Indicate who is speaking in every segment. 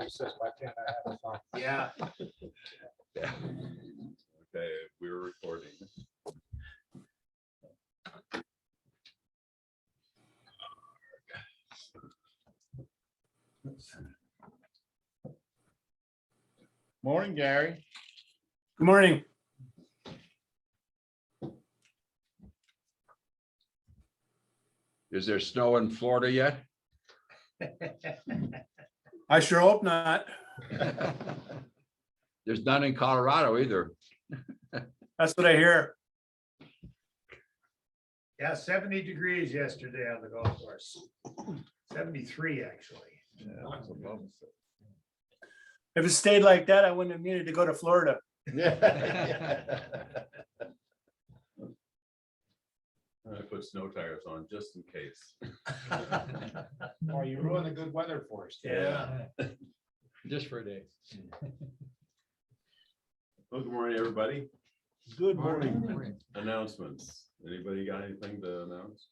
Speaker 1: he says, why can't I have a phone?
Speaker 2: Yeah.
Speaker 3: Okay, we're recording.
Speaker 4: Morning, Gary.
Speaker 2: Good morning.
Speaker 3: Is there snow in Florida yet?
Speaker 2: I sure hope not.
Speaker 3: There's none in Colorado either.
Speaker 2: That's what I hear.
Speaker 1: Yeah, 70 degrees yesterday on the golf course. 73, actually.
Speaker 2: If it stayed like that, I wouldn't have needed to go to Florida.
Speaker 3: I put snow tires on just in case.
Speaker 1: Oh, you ruined the good weather for us.
Speaker 4: Just for a day.
Speaker 3: Well, good morning, everybody.
Speaker 2: Good morning.
Speaker 3: Announcements. Anybody got anything to announce?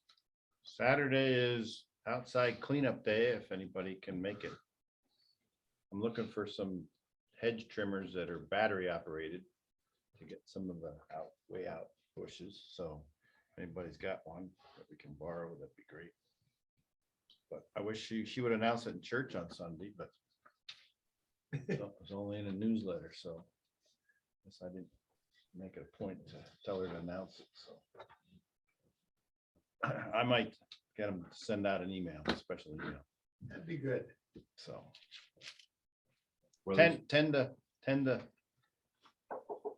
Speaker 4: Saturday is outside cleanup day, if anybody can make it. I'm looking for some hedge trimmers that are battery operated to get some of the way out bushes. So if anybody's got one that we can borrow, that'd be great. But I wish she would announce it in church on Sunday, but it was only in a newsletter, so I guess I didn't make it a point to tell her to announce it, so. I might get them to send out an email, a special email,
Speaker 1: That'd be good.
Speaker 4: so.
Speaker 3: Well,
Speaker 4: 10 to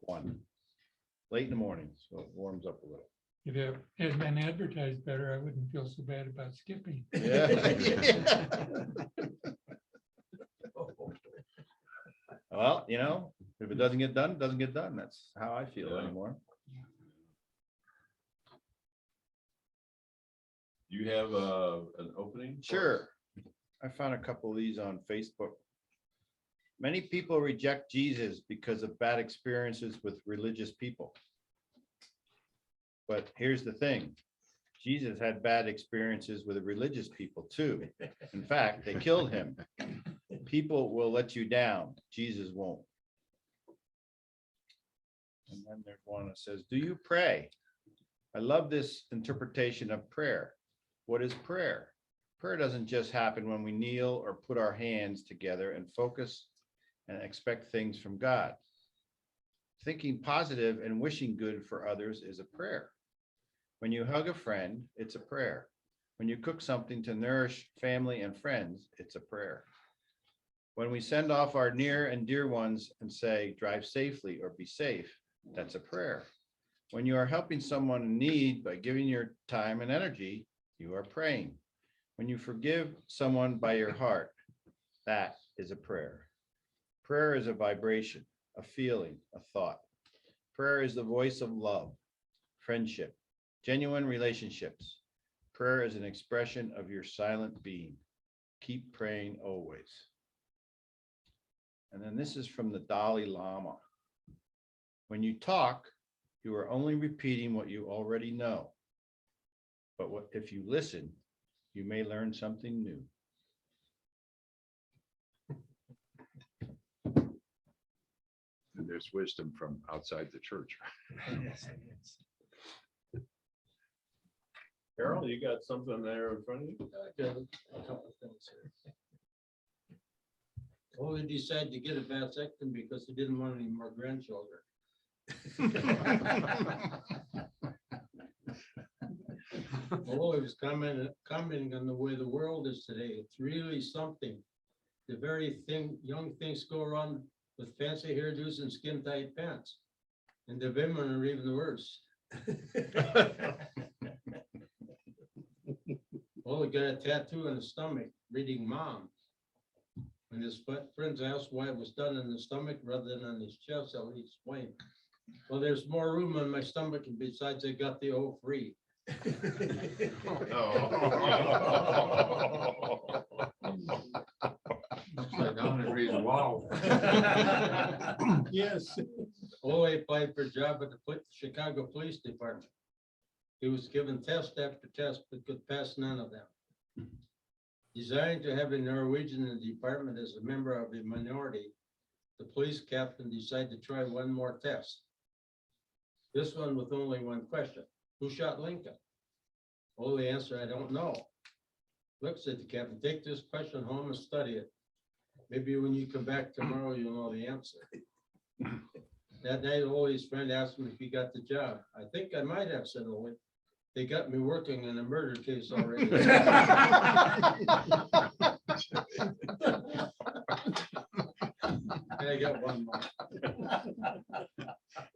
Speaker 4: 1, late in the morning, so it warms up a little.
Speaker 5: If it had been advertised better, I wouldn't feel so bad about skipping.
Speaker 4: Yeah. Well, you know, if it doesn't get done, it doesn't get done. That's how I feel
Speaker 3: Yeah.
Speaker 4: anymore.
Speaker 3: You have an opening? for
Speaker 4: Sure. I found a couple of these on Facebook. Many people reject Jesus because of bad experiences with religious people. But here's the thing. Jesus had bad experiences with religious people too. In fact, they killed him. People will let you down. Jesus won't. And then there's one that says, do you pray? I love this interpretation of prayer. What is prayer? Prayer doesn't just happen when we kneel or put our hands together and focus and expect things from God. Thinking positive and wishing good for others is a prayer. When you hug a friend, it's a prayer. When you cook something to nourish family and friends, it's a prayer. When we send off our near and dear ones and say, drive safely or be safe, that's a prayer. When you are helping someone in need by giving your time and energy, you are praying. When you forgive someone by your heart, that is a prayer. Prayer is a vibration, a feeling, a thought. Prayer is the voice of love, friendship, genuine relationships. Prayer is an expression of your silent being. Keep praying always. And then this is from the Dalai Lama. When you talk, you are only repeating what you already know. But if you listen, you may learn something new.
Speaker 3: And there's wisdom from outside the church. Carol, you got something there in front of you?
Speaker 6: A couple of things here. Only decided to get a vasectomy because he didn't want any more grandchildren. Although he was commenting on the way the world is today, it's really something. The very thing, young things go around with fancy hairdos and skin tight pants. And the women are even worse. Oh, he got a tattoo on his stomach reading mom. And his friends asked why it was done in the stomach rather than on his chest. So he explained, well, there's more room on my stomach, and besides, I got the O free.
Speaker 1: Wow.
Speaker 2: Yes.
Speaker 6: Oh, he applied for a job at the Chicago Police Department. He was given test after test, but could pass none of them. Designed to have a Norwegian in the department as a member of a minority, the police captain decided to try one more test. This one with only one question. Who shot Lincoln? Only answer, I don't know. Looks at the captain, take this question home and study it. Maybe when you come back tomorrow, you'll know the answer. That night, Ole's friend asked him if he got the job. I think I might have, said Ole. They got me working in a murder case already. I got one more.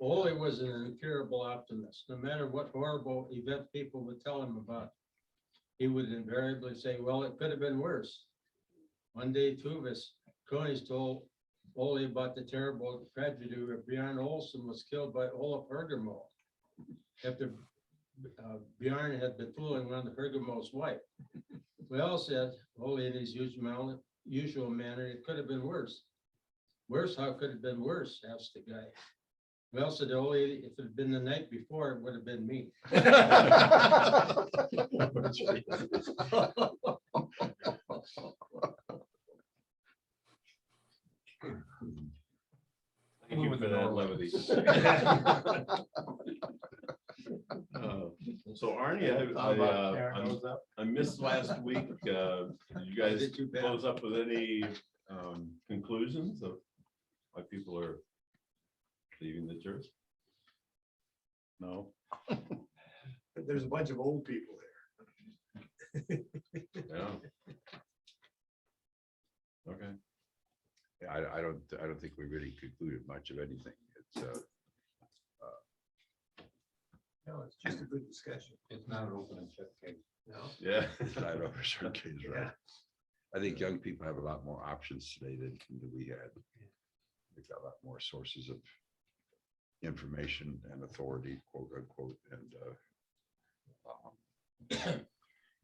Speaker 6: Ole was an incurable optimist. No matter what horrible event people would tell him about, he would invariably say, well, it could have been worse. One day, two of his cronies told Ole about the terrible tragedy where Bjorn Olsen was killed by Olaf Hergermo after Bjorn had been fooling around Hergermo's wife. Well, said Ole in his usual manner, it could have been worse. Worse? How could it have been worse? Asked the guy. Well, said Ole, if it had been the night before, it would have been me.
Speaker 7: Thank you for that levity. So Arnie, I missed last week. Did you guys
Speaker 6: Did too bad.
Speaker 7: close up with any conclusions of why people are leaving the church? No.
Speaker 1: There's a bunch of old people there.
Speaker 7: Yeah. Okay.
Speaker 3: Yeah, I don't think we really concluded much of anything. It's
Speaker 1: No, it's just a good discussion.
Speaker 7: It's not an open and shut case.
Speaker 1: No.
Speaker 7: Yeah.
Speaker 3: it's not over certain kids, right?
Speaker 1: Yeah.
Speaker 3: I think young people have a lot more options today than we had. They've got a lot more sources of information and authority, quote unquote,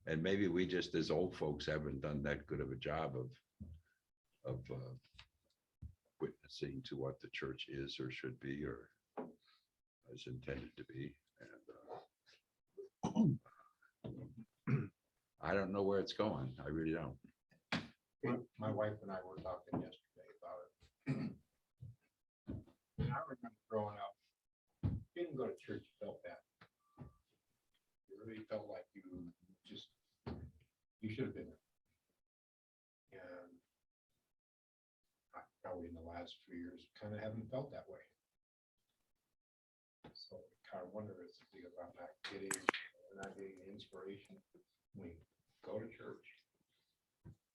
Speaker 3: and maybe we just as old folks haven't done that good of a job of witnessing to what the church is or should be or is intended to be. And I don't know where it's going. I really don't.
Speaker 8: My wife and I were talking yesterday about it. And I remember growing up, you didn't go to church, you felt bad. You really felt like you should have been there. And I probably in the last few years kind of haven't felt that way. So I kind of wonder if I'm not getting inspiration when we go to church.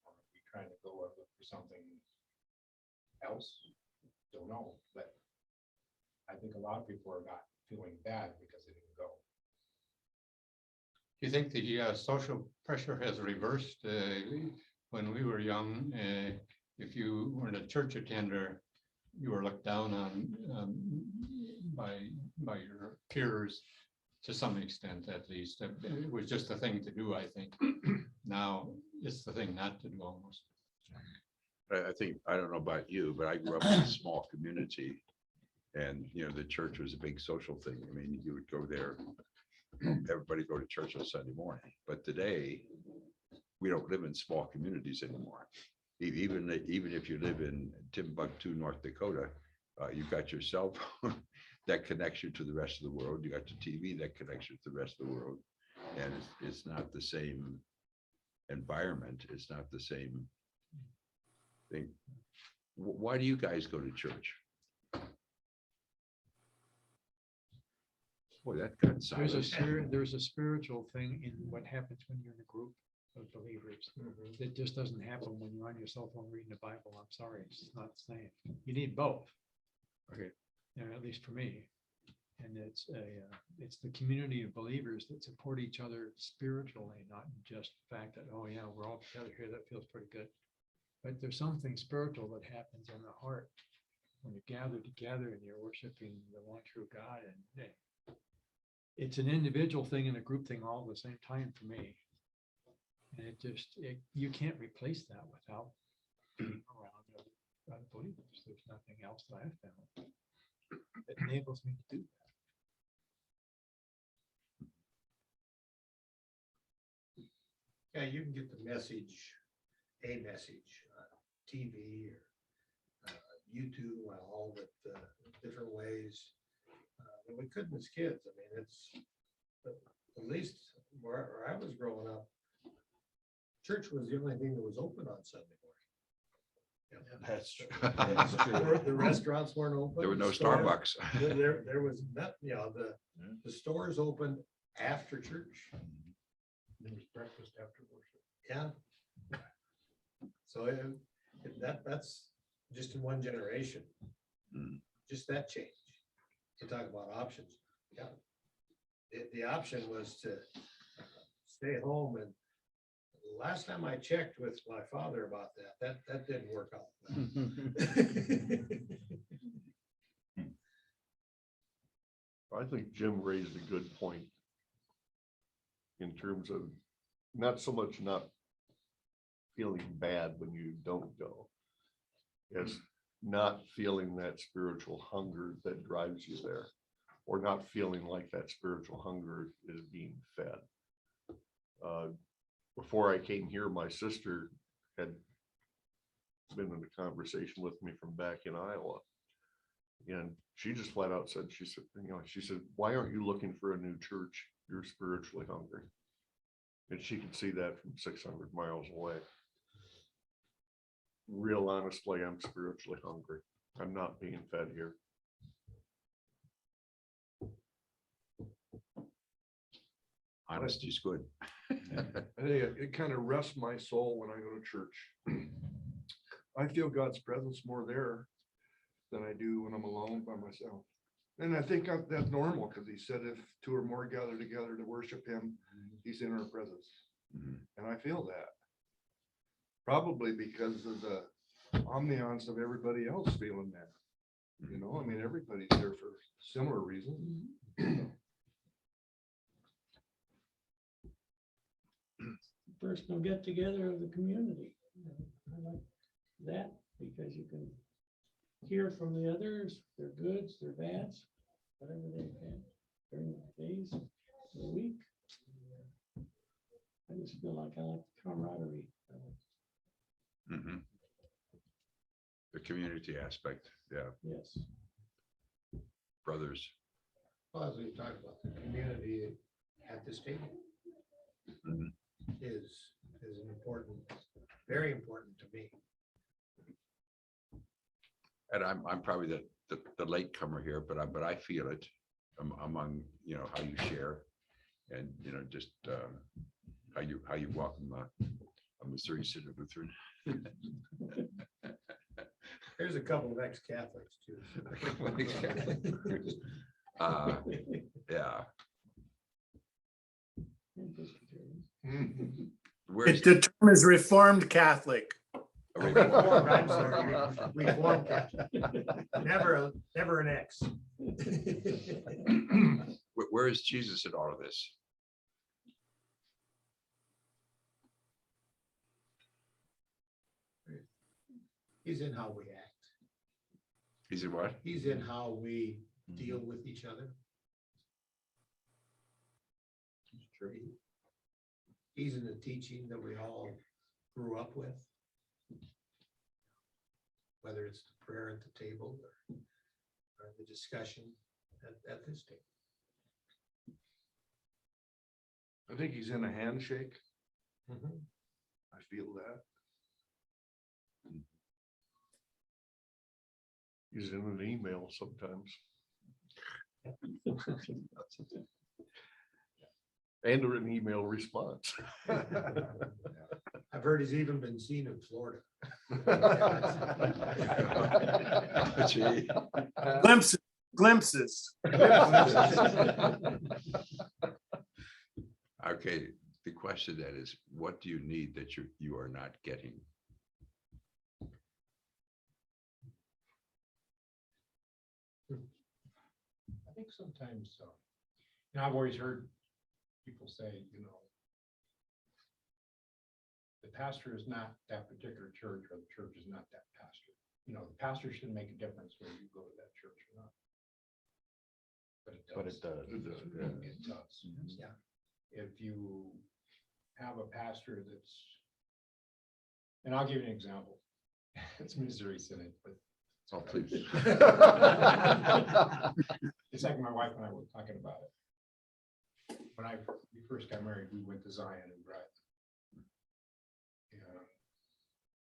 Speaker 8: Or are we trying to go look for something else? Don't know, but I think a lot of people are not feeling bad because they didn't go.
Speaker 9: Do you think the social pressure has reversed? When we were young, if you weren't a church attender, you were looked down on by your peers to some extent, at least. It was just a thing to do, I think. Now it's the thing not to do almost.
Speaker 3: I think, I don't know about you, but I grew up in a small community and, the church was a big social thing. I mean, you would go there, everybody go to church on Sunday morning, but today we don't live in small communities anymore. Even if you live in Timbuktu, North Dakota, you've got your cell phone that connects you to the rest of the world. You got the TV that connects you to the rest of the world. And it's not the same environment. It's not the same thing. Why do you guys go to church? Boy, that got silent.
Speaker 10: There's a spiritual thing in what happens when you're in a group of believers. It just doesn't happen when you're on your cell phone reading the Bible. I'm sorry, it's just not the same. You need both.
Speaker 3: Okay.
Speaker 10: At least for me. And it's the community of believers that support each other spiritually, not just the fact that, oh yeah, we're all together here. That feels pretty good. But there's something spiritual that happens in the heart when you gather together and you're worshiping the one true God. And it's an individual thing and a group thing all at the same time for me. And you can't replace that without being around other believers. There's nothing else that I've found that enables me to do that.
Speaker 8: Yeah, you can get the message
Speaker 1: a message on TV or YouTube, on all the different ways. But we couldn't as kids. I mean, it's, at least where I was growing up, church was the only thing that was open on Sunday morning.
Speaker 7: That's true.
Speaker 1: The restaurants weren't open.
Speaker 3: There were no
Speaker 1: the stores-
Speaker 3: Starbucks.
Speaker 1: There was not, the stores opened after church.
Speaker 8: There was breakfast after worship.
Speaker 1: Yeah. So that's just in one generation.
Speaker 3: Mm.
Speaker 1: Just that change. You talk about options. Yeah. The option was to stay home, and last time I checked with my father about that didn't work out.
Speaker 11: I think Jim raised a good point in terms of not so much not feeling bad when you don't go, as not feeling that spiritual hunger that drives you there, or not feeling like that spiritual hunger is being fed. Before I came here, my sister had been in a conversation with me from back in Iowa. And she just flat out said, she said, why aren't you looking for a new church? You're spiritually hungry. And she could see that from 600 miles away. Real honestly, I'm spiritually hungry. I'm not being fed here.
Speaker 3: Honesty is good.
Speaker 12: I think it kind of rests my soul when I go to church. I feel God's presence more there than I do when I'm alone by myself. And I think that's normal, because he said if two or more gather together to worship him, he's in our presence.
Speaker 3: Mhm.
Speaker 12: And I feel that. Probably because of the ambiance of everybody else feeling that. You know, I mean, everybody's there for similar reasons.
Speaker 6: Personal get together of the community. I like that because you can hear from the others, their goods, their bads, whatever they've had during the days of the week. I just feel like I like the camaraderie.
Speaker 3: Mhm. The community aspect, yeah,
Speaker 6: Yes.
Speaker 3: brothers.
Speaker 1: Well, as we talked about, the community at this table
Speaker 3: Mhm.
Speaker 1: is an important, very important to me.
Speaker 3: And I'm probably the latecomer here, but I feel it among, how you share and, just how you welcome a Missouri City Lutheran.
Speaker 1: There's a couple of ex-Catholics too.
Speaker 3: Yeah.
Speaker 2: It's the term is Reformed Catholic.
Speaker 1: Reformed, I'm sorry, Reformed Catholic. Never an ex.
Speaker 3: Where is Jesus in all of this?
Speaker 1: He's in how we act.
Speaker 3: He's in what?
Speaker 1: He's in how we deal with each other. He's in the teaching that we all grew up with. Whether it's the prayer at the table or the discussion at this table.
Speaker 12: I think he's in a handshake.
Speaker 1: Mhm.
Speaker 12: I feel that.
Speaker 11: He's in an email sometimes. And an email response.
Speaker 1: I've heard he's even been seen in Florida.
Speaker 3: Gee.
Speaker 2: Glimpses.
Speaker 3: Okay, the question then is, what do you need that you are not getting?
Speaker 8: I think sometimes, I've always heard people say, the pastor is not that particular church, or the church is not that pastor. The pastor should make a difference whether you go to that church or not. But it does.
Speaker 11: But it does.
Speaker 12: It does,
Speaker 11: Yeah.
Speaker 8: It does.
Speaker 1: Yeah.
Speaker 8: If you have a pastor that's And I'll give you an example. It's Missouri Synod, but
Speaker 3: Oh, please.
Speaker 8: it's like my wife and I were talking about it. When we first got married, we went to Zion and Brighton. And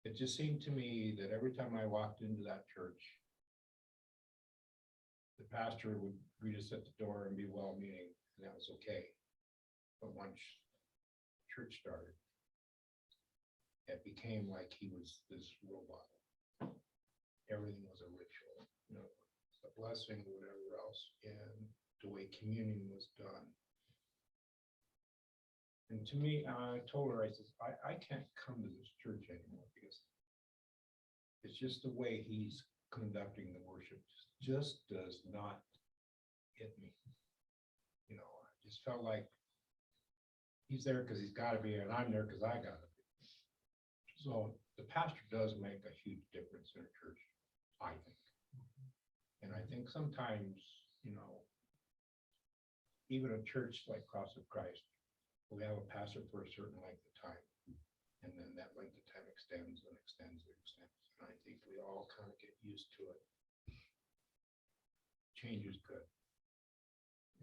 Speaker 8: it just seemed to me that every time I walked into that church, the pastor would greet us at the door and be well-meaning, and that was okay. But once church started, it became like he was this robot. Everything was a ritual, a blessing or whatever else, and the way communion was done. And to me, I told her, I said, I can't come to this church anymore because it's just the way he's conducting the worship just does not hit me. I just felt like he's there because he's got to be, and I'm there because I got to be. So the pastor does make a huge difference in a church, I think. And I think sometimes, even a church like Cross of Christ, we have a pastor for a certain length of time. And then that length of time extends and extends and extends. And I think we all kind of get used to it. Change is good.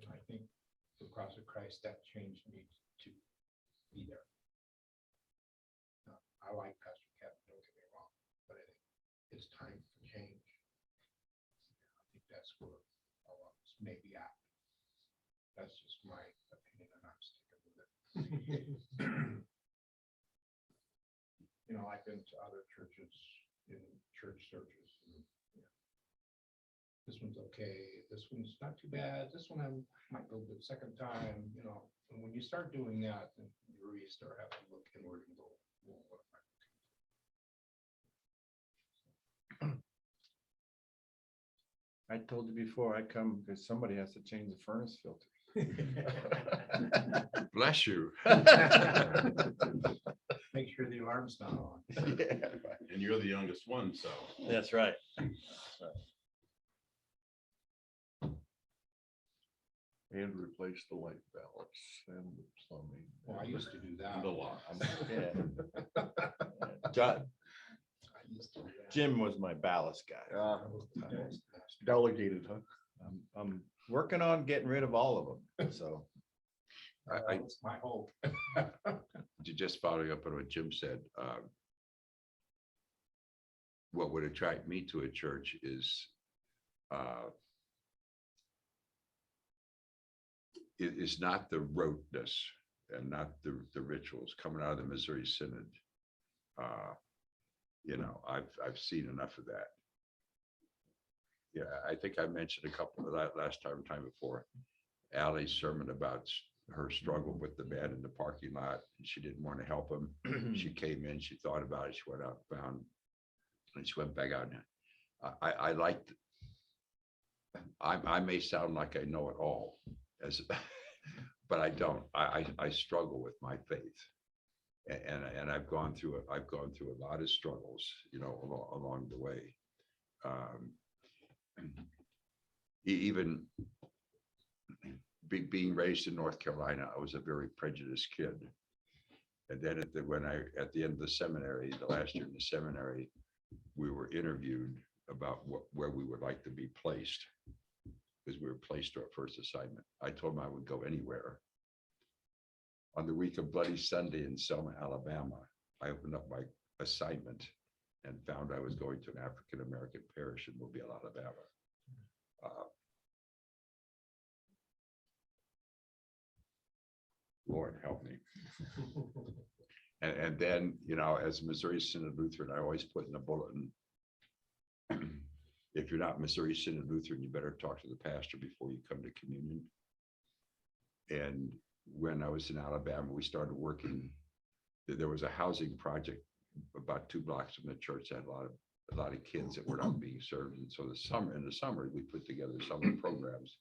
Speaker 8: And I think for Cross of Christ, that change needs to be there. I like Pastor Kevin, don't get me wrong, but I think it's time for change. I think that's where a lot of us may be at. That's just my opinion, and I'm sticking with it. I've been to other churches in church searches. And, this one's okay. This one's not too bad. This one I might go the second time. And when you start doing that, then you really start having to look inward and go, well, what am I?
Speaker 4: I told you before, I come because somebody has to change the furnace filter.
Speaker 3: Bless you.
Speaker 8: Make sure the alarm's not on.
Speaker 7: And you're the youngest one, so.
Speaker 4: That's right.
Speaker 11: And replace the light balance and the plumbing.
Speaker 8: Well, I used to do that.
Speaker 7: The law.
Speaker 4: Yeah. John,
Speaker 8: I used to do that.
Speaker 4: Jim was my ballast guy.
Speaker 11: Delegated, huh?
Speaker 4: I'm working on getting rid of all of them, so.
Speaker 8: That's my hope.
Speaker 3: Just following up on what Jim said, what would attract me to a church is it is not the roteness and not the rituals coming out of the Missouri Synod. I've seen enough of that. Yeah, I think I mentioned a couple of that last time before. Allie's sermon about her struggle with the man in the parking lot. She didn't want to help him. She came in, she thought about it, she went out, found, and she went back out. I liked, I may sound like I know it all, but I don't. I struggle with my faith, and I've gone through a lot of struggles, along the way. Even being raised in North Carolina, I was a very prejudiced kid. And then at the end of the seminary, the last year in the seminary, we were interviewed about where we would like to be placed, because we were placed to our first assignment. I told them I would go anywhere. On the week of Bloody Sunday in Selma, Alabama, I opened up my assignment and found I was going to an African-American parish in Mobile, Alabama. Lord help me. And then, as Missouri Synod Lutheran, I always put in the bulletin, if you're not Missouri Synod Lutheran, you better talk to the pastor before you come to communion. And when I was in Alabama, we started working. There was a housing project about 2 blocks from the church that had a lot of kids that were not being served. And so in the summer, we put together summer programs.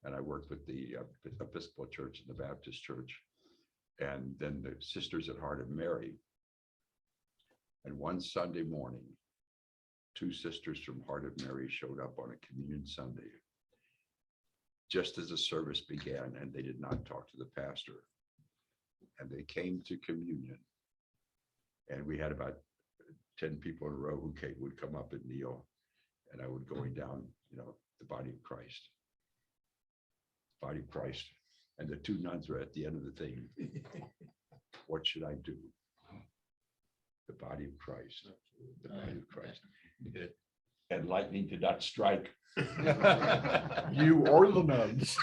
Speaker 3: And I worked with the Episcopal Church and the Baptist Church, and then the Sisters at Heart of Mary. And one Sunday morning, 2 sisters from Heart of Mary showed up on a communion Sunday, just as the service began, and they did not talk to the pastor. And they came to communion. And we had about 10 people in a row who would come up and kneel, and I would going down, the body of Christ. Body of Christ. And the two nuns were at the end of the thing. What should I do? The body of Christ. The body of Christ. And lightning did not strike.
Speaker 11: You or the nuns.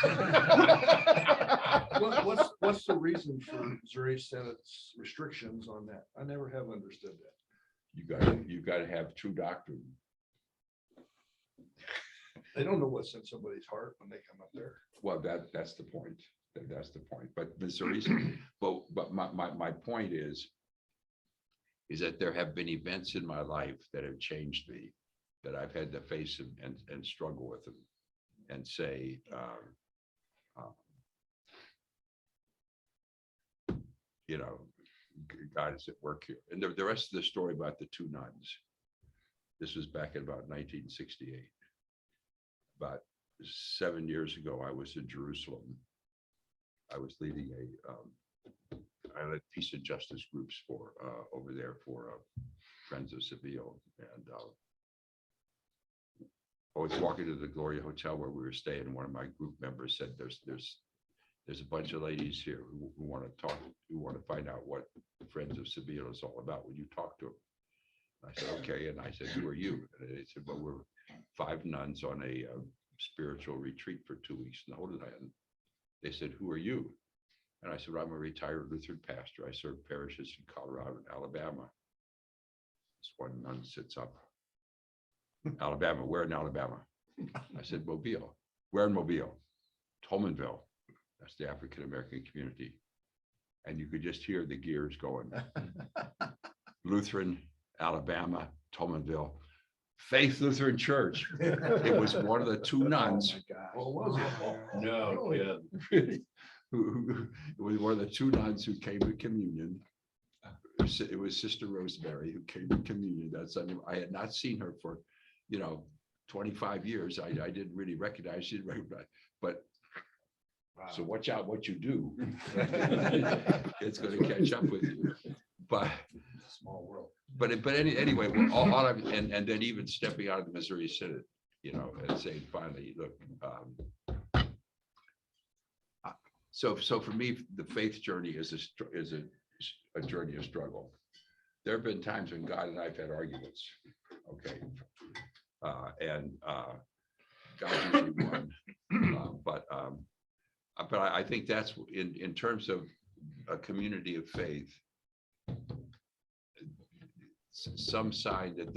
Speaker 11: What's the reason for Missouri Senate's restrictions on that? I never have understood that.
Speaker 3: You gotta have true doctrine.
Speaker 11: They don't know what's in somebody's heart when they come up there.
Speaker 3: Well, that's the point. That's the point. But Missouri's, but my point is that there have been events in my life that have changed me, that I've had to face and struggle with them and say, God is at work here. And the rest of the story about the two nuns, this was back in about 1968. About 7 years ago, I was in Jerusalem. I was leading I led peace and justice groups over there for Friends of Seville. And I was walking to the Gloria Hotel where we were staying, and one of my group members said, there's a bunch of ladies here who want to talk, who want to find out what Friends of Seville is all about. Would you talk to them? I said, okay. And I said, who are you? And they said, well, we're 5 nuns on a spiritual retreat for 2 weeks in the Holy Land. They said, who are you? And I said, well, I'm a retired Lutheran pastor. I serve parishes in Colorado and Alabama. This one nun sits up. Alabama, where in Alabama? I said, Mobile. Where in Mobile? Tolmanville. That's the African American community. And you could just hear the gears going. Lutheran, Alabama, Tolmanville, Faith Lutheran Church. It was one of the two nuns.
Speaker 11: What was it?
Speaker 7: No, yeah.
Speaker 3: It was one of the two nuns who came to communion. It was Sister Rosemary who came to communion that Sunday. I had not seen her for, 25 years. I didn't really recognize, she didn't recognize, but so watch out what you do. It's going to catch up with you. But
Speaker 8: It's a small world.
Speaker 3: Anyway, all of and then even stepping out of the Missouri Synod, and saying finally, look. So for me, the faith journey is a journey of struggle. There have been times when God and I've had arguments. Okay, and God usually won, but I think that's in terms of a community of faith. Some sign that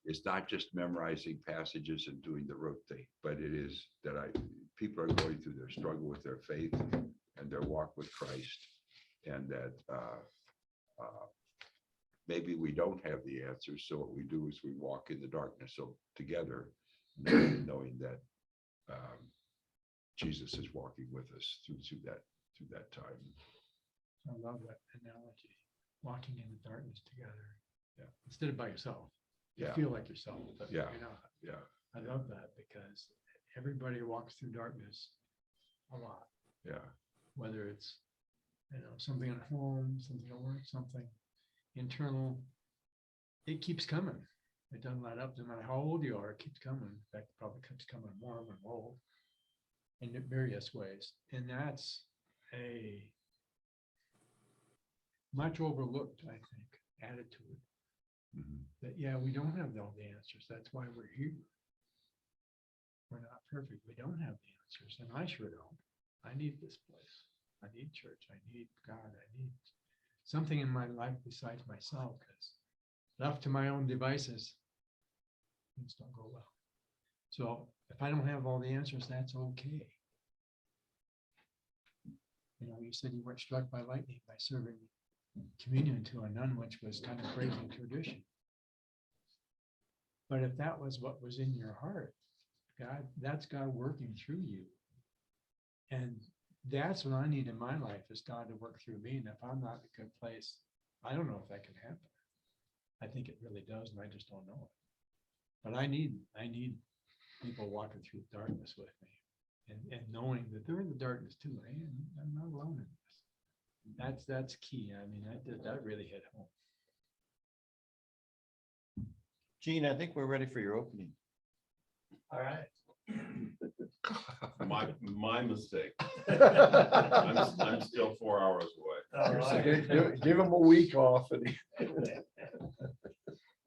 Speaker 3: it's not just memorizing passages and doing the rote thing, but it is that people are going through their struggle with their faith and their walk with Christ, and that maybe we don't have the answers. So what we do is we walk in the darkness together, knowing that Jesus is walking with us through that time.
Speaker 10: I love that analogy, walking in the darkness together.
Speaker 3: Yeah.
Speaker 10: Instead of by yourself. You
Speaker 3: Yeah.
Speaker 10: feel like yourself, but
Speaker 3: Yeah.
Speaker 10: you're not.
Speaker 3: Yeah.
Speaker 10: I love that because everybody walks through darkness a lot,
Speaker 3: Yeah.
Speaker 10: whether it's, something at home, something at work, something internal. It keeps coming. It doesn't let up no matter how old you are. It keeps coming. In fact, it probably keeps coming more when we're old in various ways. And that's a much overlooked, I think, attitude.
Speaker 3: Mhm.
Speaker 10: That, yeah, we don't have all the answers. That's why we're here. We're not perfect. We don't have the answers. And I sure don't. I need this place. I need church. I need God. I need something in my life besides myself, because left to my own devices, things don't go well. So if I don't have all the answers, that's okay. You said you weren't struck by lightning by serving communion to a nun, which was kind of breaking tradition. But if that was what was in your heart, that's God working through you. And that's what I need in my life, is God to work through me. And if I'm not in a good place, I don't know if that can happen. I think it really does, and I just don't know it. But I need people walking through darkness with me, and knowing that they're in the darkness too. I'm not alone in this. That's key. I mean, that really hit home.
Speaker 4: Gene, I think we're ready for your opening.
Speaker 1: All right.
Speaker 7: My mistake. I'm still 4 hours away.
Speaker 11: Give him a week off and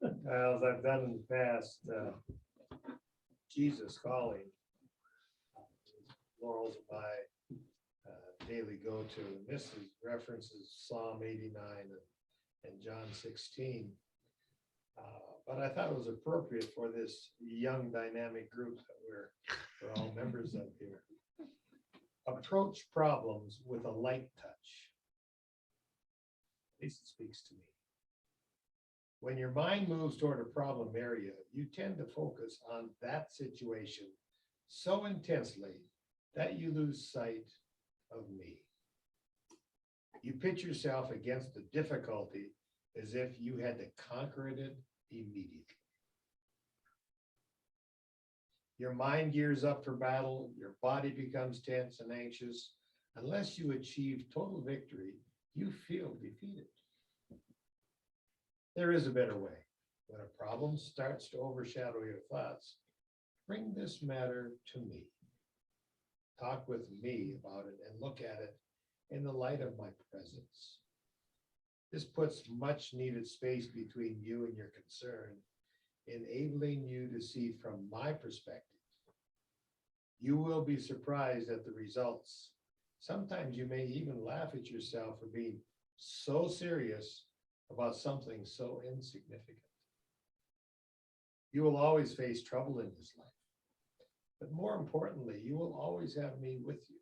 Speaker 1: As I've done in the past, Jesus calling. Laurel's my daily go-to. And this is references Psalm 89 and John 16. But I thought it was appropriate for this young dynamic group that we're all members of here. Approach problems with a light touch. At least it speaks to me. When your mind moves toward a problem area, you tend to focus on that situation so intensely that you lose sight of me. You pitch yourself against the difficulty as if you had to conquer it immediately. Your mind gears up for battle, your body becomes tense and anxious. Unless you achieve total victory, you feel defeated. There is a better way. When a problem starts to overshadow your thoughts, bring this matter to me. Talk with me about it and look at it in the light of my presence. This puts much needed space between you and your concern, enabling you to see from my perspective. You will be surprised at the results. Sometimes you may even laugh at yourself for being so serious about something so insignificant. You will always face trouble in this life, but more importantly, you will always have me with you,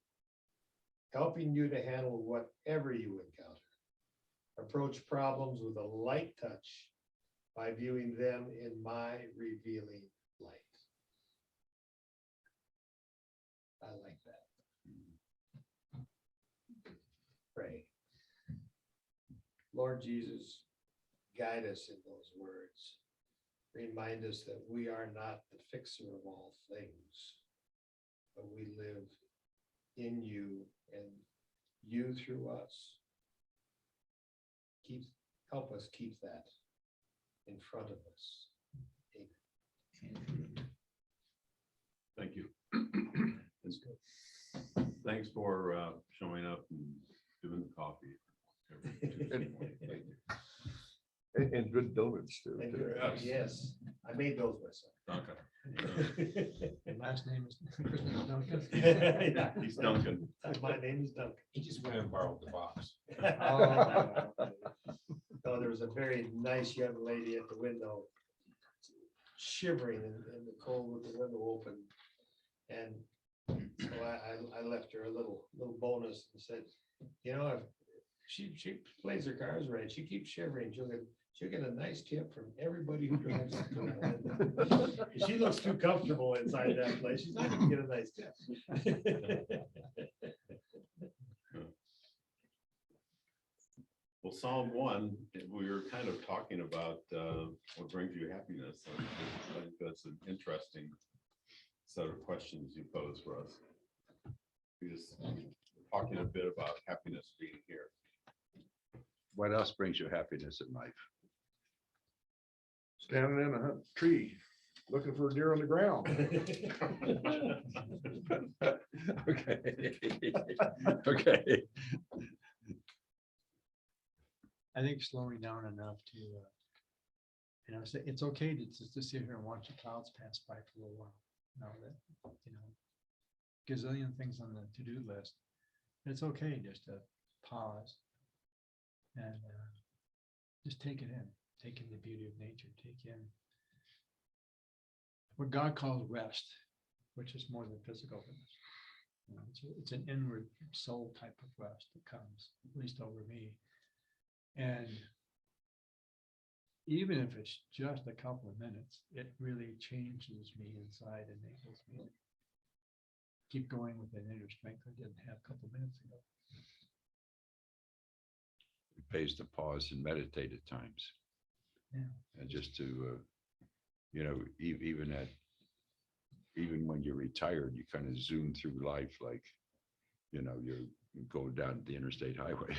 Speaker 1: helping you to handle whatever you encounter. Approach problems with a light touch by viewing them in my revealing light. I like that. Pray. Lord Jesus, guide us in those words. Remind us that we are not the fixer of all things, but we live in you and you through us. Help us keep that in front of us. Amen.
Speaker 7: Thank you. That's good. Thanks for showing up and doing the coffee.
Speaker 11: and good donuts too.
Speaker 1: And yes, I made those myself.
Speaker 7: Okay.
Speaker 10: Your last name is Christmas Duncan.
Speaker 1: Yeah.
Speaker 7: He's Duncan.
Speaker 1: My name is Duncan.
Speaker 8: He just went and borrowed the box.
Speaker 1: Oh, there was a very nice young lady at the window, shivering in the cold with the window open. And so I left her a little bonus and said, you know, if she plays her cards right, she keeps shivering, she'll get a nice tip from everybody who drives up to that window. If she looks too comfortable inside that place, she's not gonna get a nice tip.
Speaker 7: Well, Psalm 1, we were kind of talking about what brings you happiness. I think that's an interesting set of questions you pose for us. We're just talking a bit about happiness being here.
Speaker 3: What else brings you happiness in life?
Speaker 12: Standing in a tree, looking for a deer on the ground.
Speaker 3: Okay. Okay.
Speaker 10: I think slowing down enough to, say it's okay to sit here and watch the clouds pass by for a little while. Now that, gazillion things on the to-do list. It's okay just to pause and just take it in, take in the beauty of nature, take in what God calls rest, which is more than physical rest. It's an inward soul type of rest that comes, at least over me. And even if it's just a couple of minutes, it really changes me inside and enables me to keep going with an inner strength I didn't have a couple of minutes ago.
Speaker 3: It pays to pause and meditate at times.
Speaker 10: Yeah.
Speaker 3: And just to, even when you're retired, you kind of zoom through life like you're going down the interstate highway.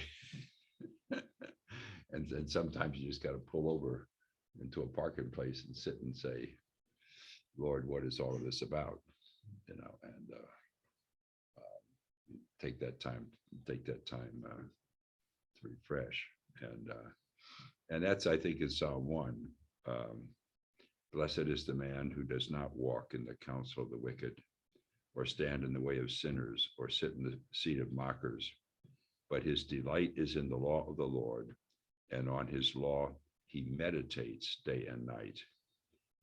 Speaker 3: And sometimes you just got to pull over into a parking place and sit and say, Lord, what is all of this about? And take that time to refresh. And that's, I think, is Psalm 1. Blessed is the man who does not walk in the counsel of the wicked, or stand in the way of sinners, or sit in the seat of mockers. But his delight is in the law of the Lord, and on his law he meditates day and night.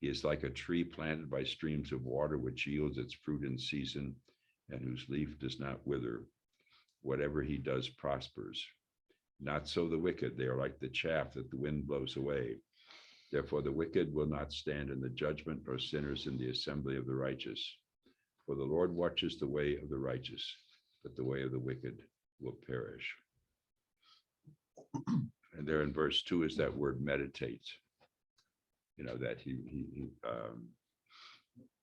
Speaker 3: He is like a tree planted by streams of water, which yields its fruit in season, and whose leaf does not wither. Whatever he does prospers. Not so the wicked, they are like the chaff that the wind blows away. Therefore the wicked will not stand in the judgment, nor sinners in the assembly of the righteous. For the Lord watches the way of the righteous, but the way of the wicked will perish. And there in verse 2 is that word meditate. That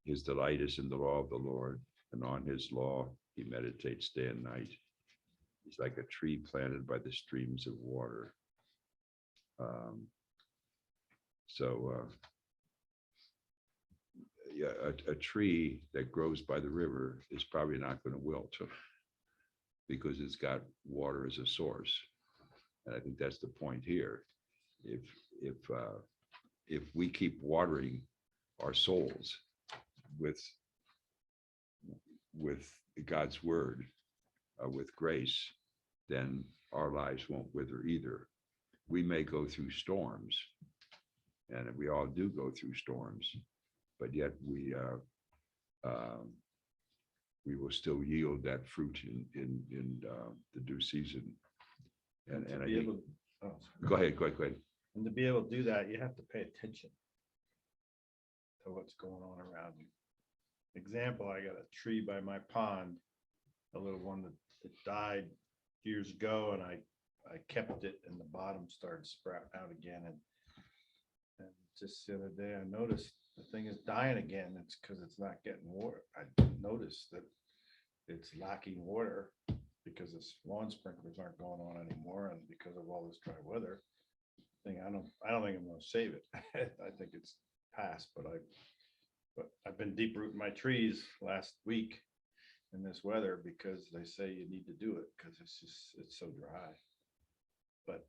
Speaker 3: his delight is in the law of the Lord, and on his law he meditates day and night. He's like a tree planted by the streams of water. A tree that grows by the river is probably not going to wilt because it's got water as a source. And I think that's the point here. If we keep watering our souls with God's word, with grace, then our lives won't wither either. We may go through storms, and we all do go through storms, but yet we will still yield that fruit in the due season. And I think, go ahead.
Speaker 4: And to be able to do that, you have to pay attention to what's going on around you. Example, I got a tree by my pond, a little one that died years ago, and I kept it, and the bottom started sprouting out again. And just the other day, I noticed the thing is dying again. It's because it's not getting water. I noticed that it's lacking water because the lawn sprinklers aren't going on anymore, and because of all this dry weather. I don't think I'm going to save it. I think it's past, but I've been deep rooting my trees last week in this weather because they say you need to do it because it's so dry. But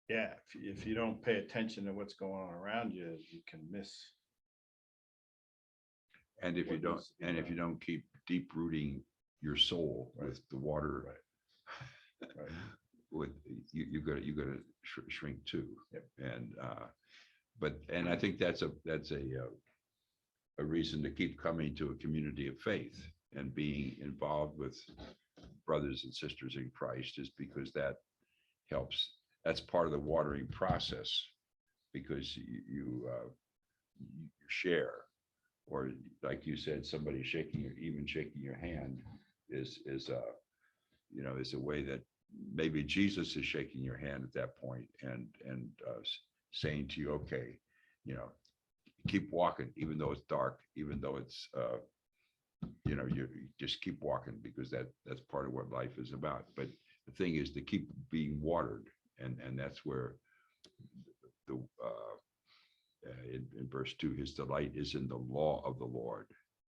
Speaker 4: yeah, if you don't pay attention to what's going on around you, you can miss.
Speaker 3: And if you don't keep deep rooting your soul with the water,
Speaker 4: Right.
Speaker 3: with you're gonna shrink too.
Speaker 4: Yep.
Speaker 3: And I think that's a reason to keep coming to a community of faith and being involved with brothers and sisters in Christ, is because that helps. That's part of the watering process, because you share, or like you said, somebody shaking your hand is a way that maybe Jesus is shaking your hand at that point and saying to you, okay, keep walking, even though it's dark, even though it's you just keep walking, because that's part of what life is about. But the thing is to keep being watered, and that's where the in verse 2, his delight is in the law of the Lord,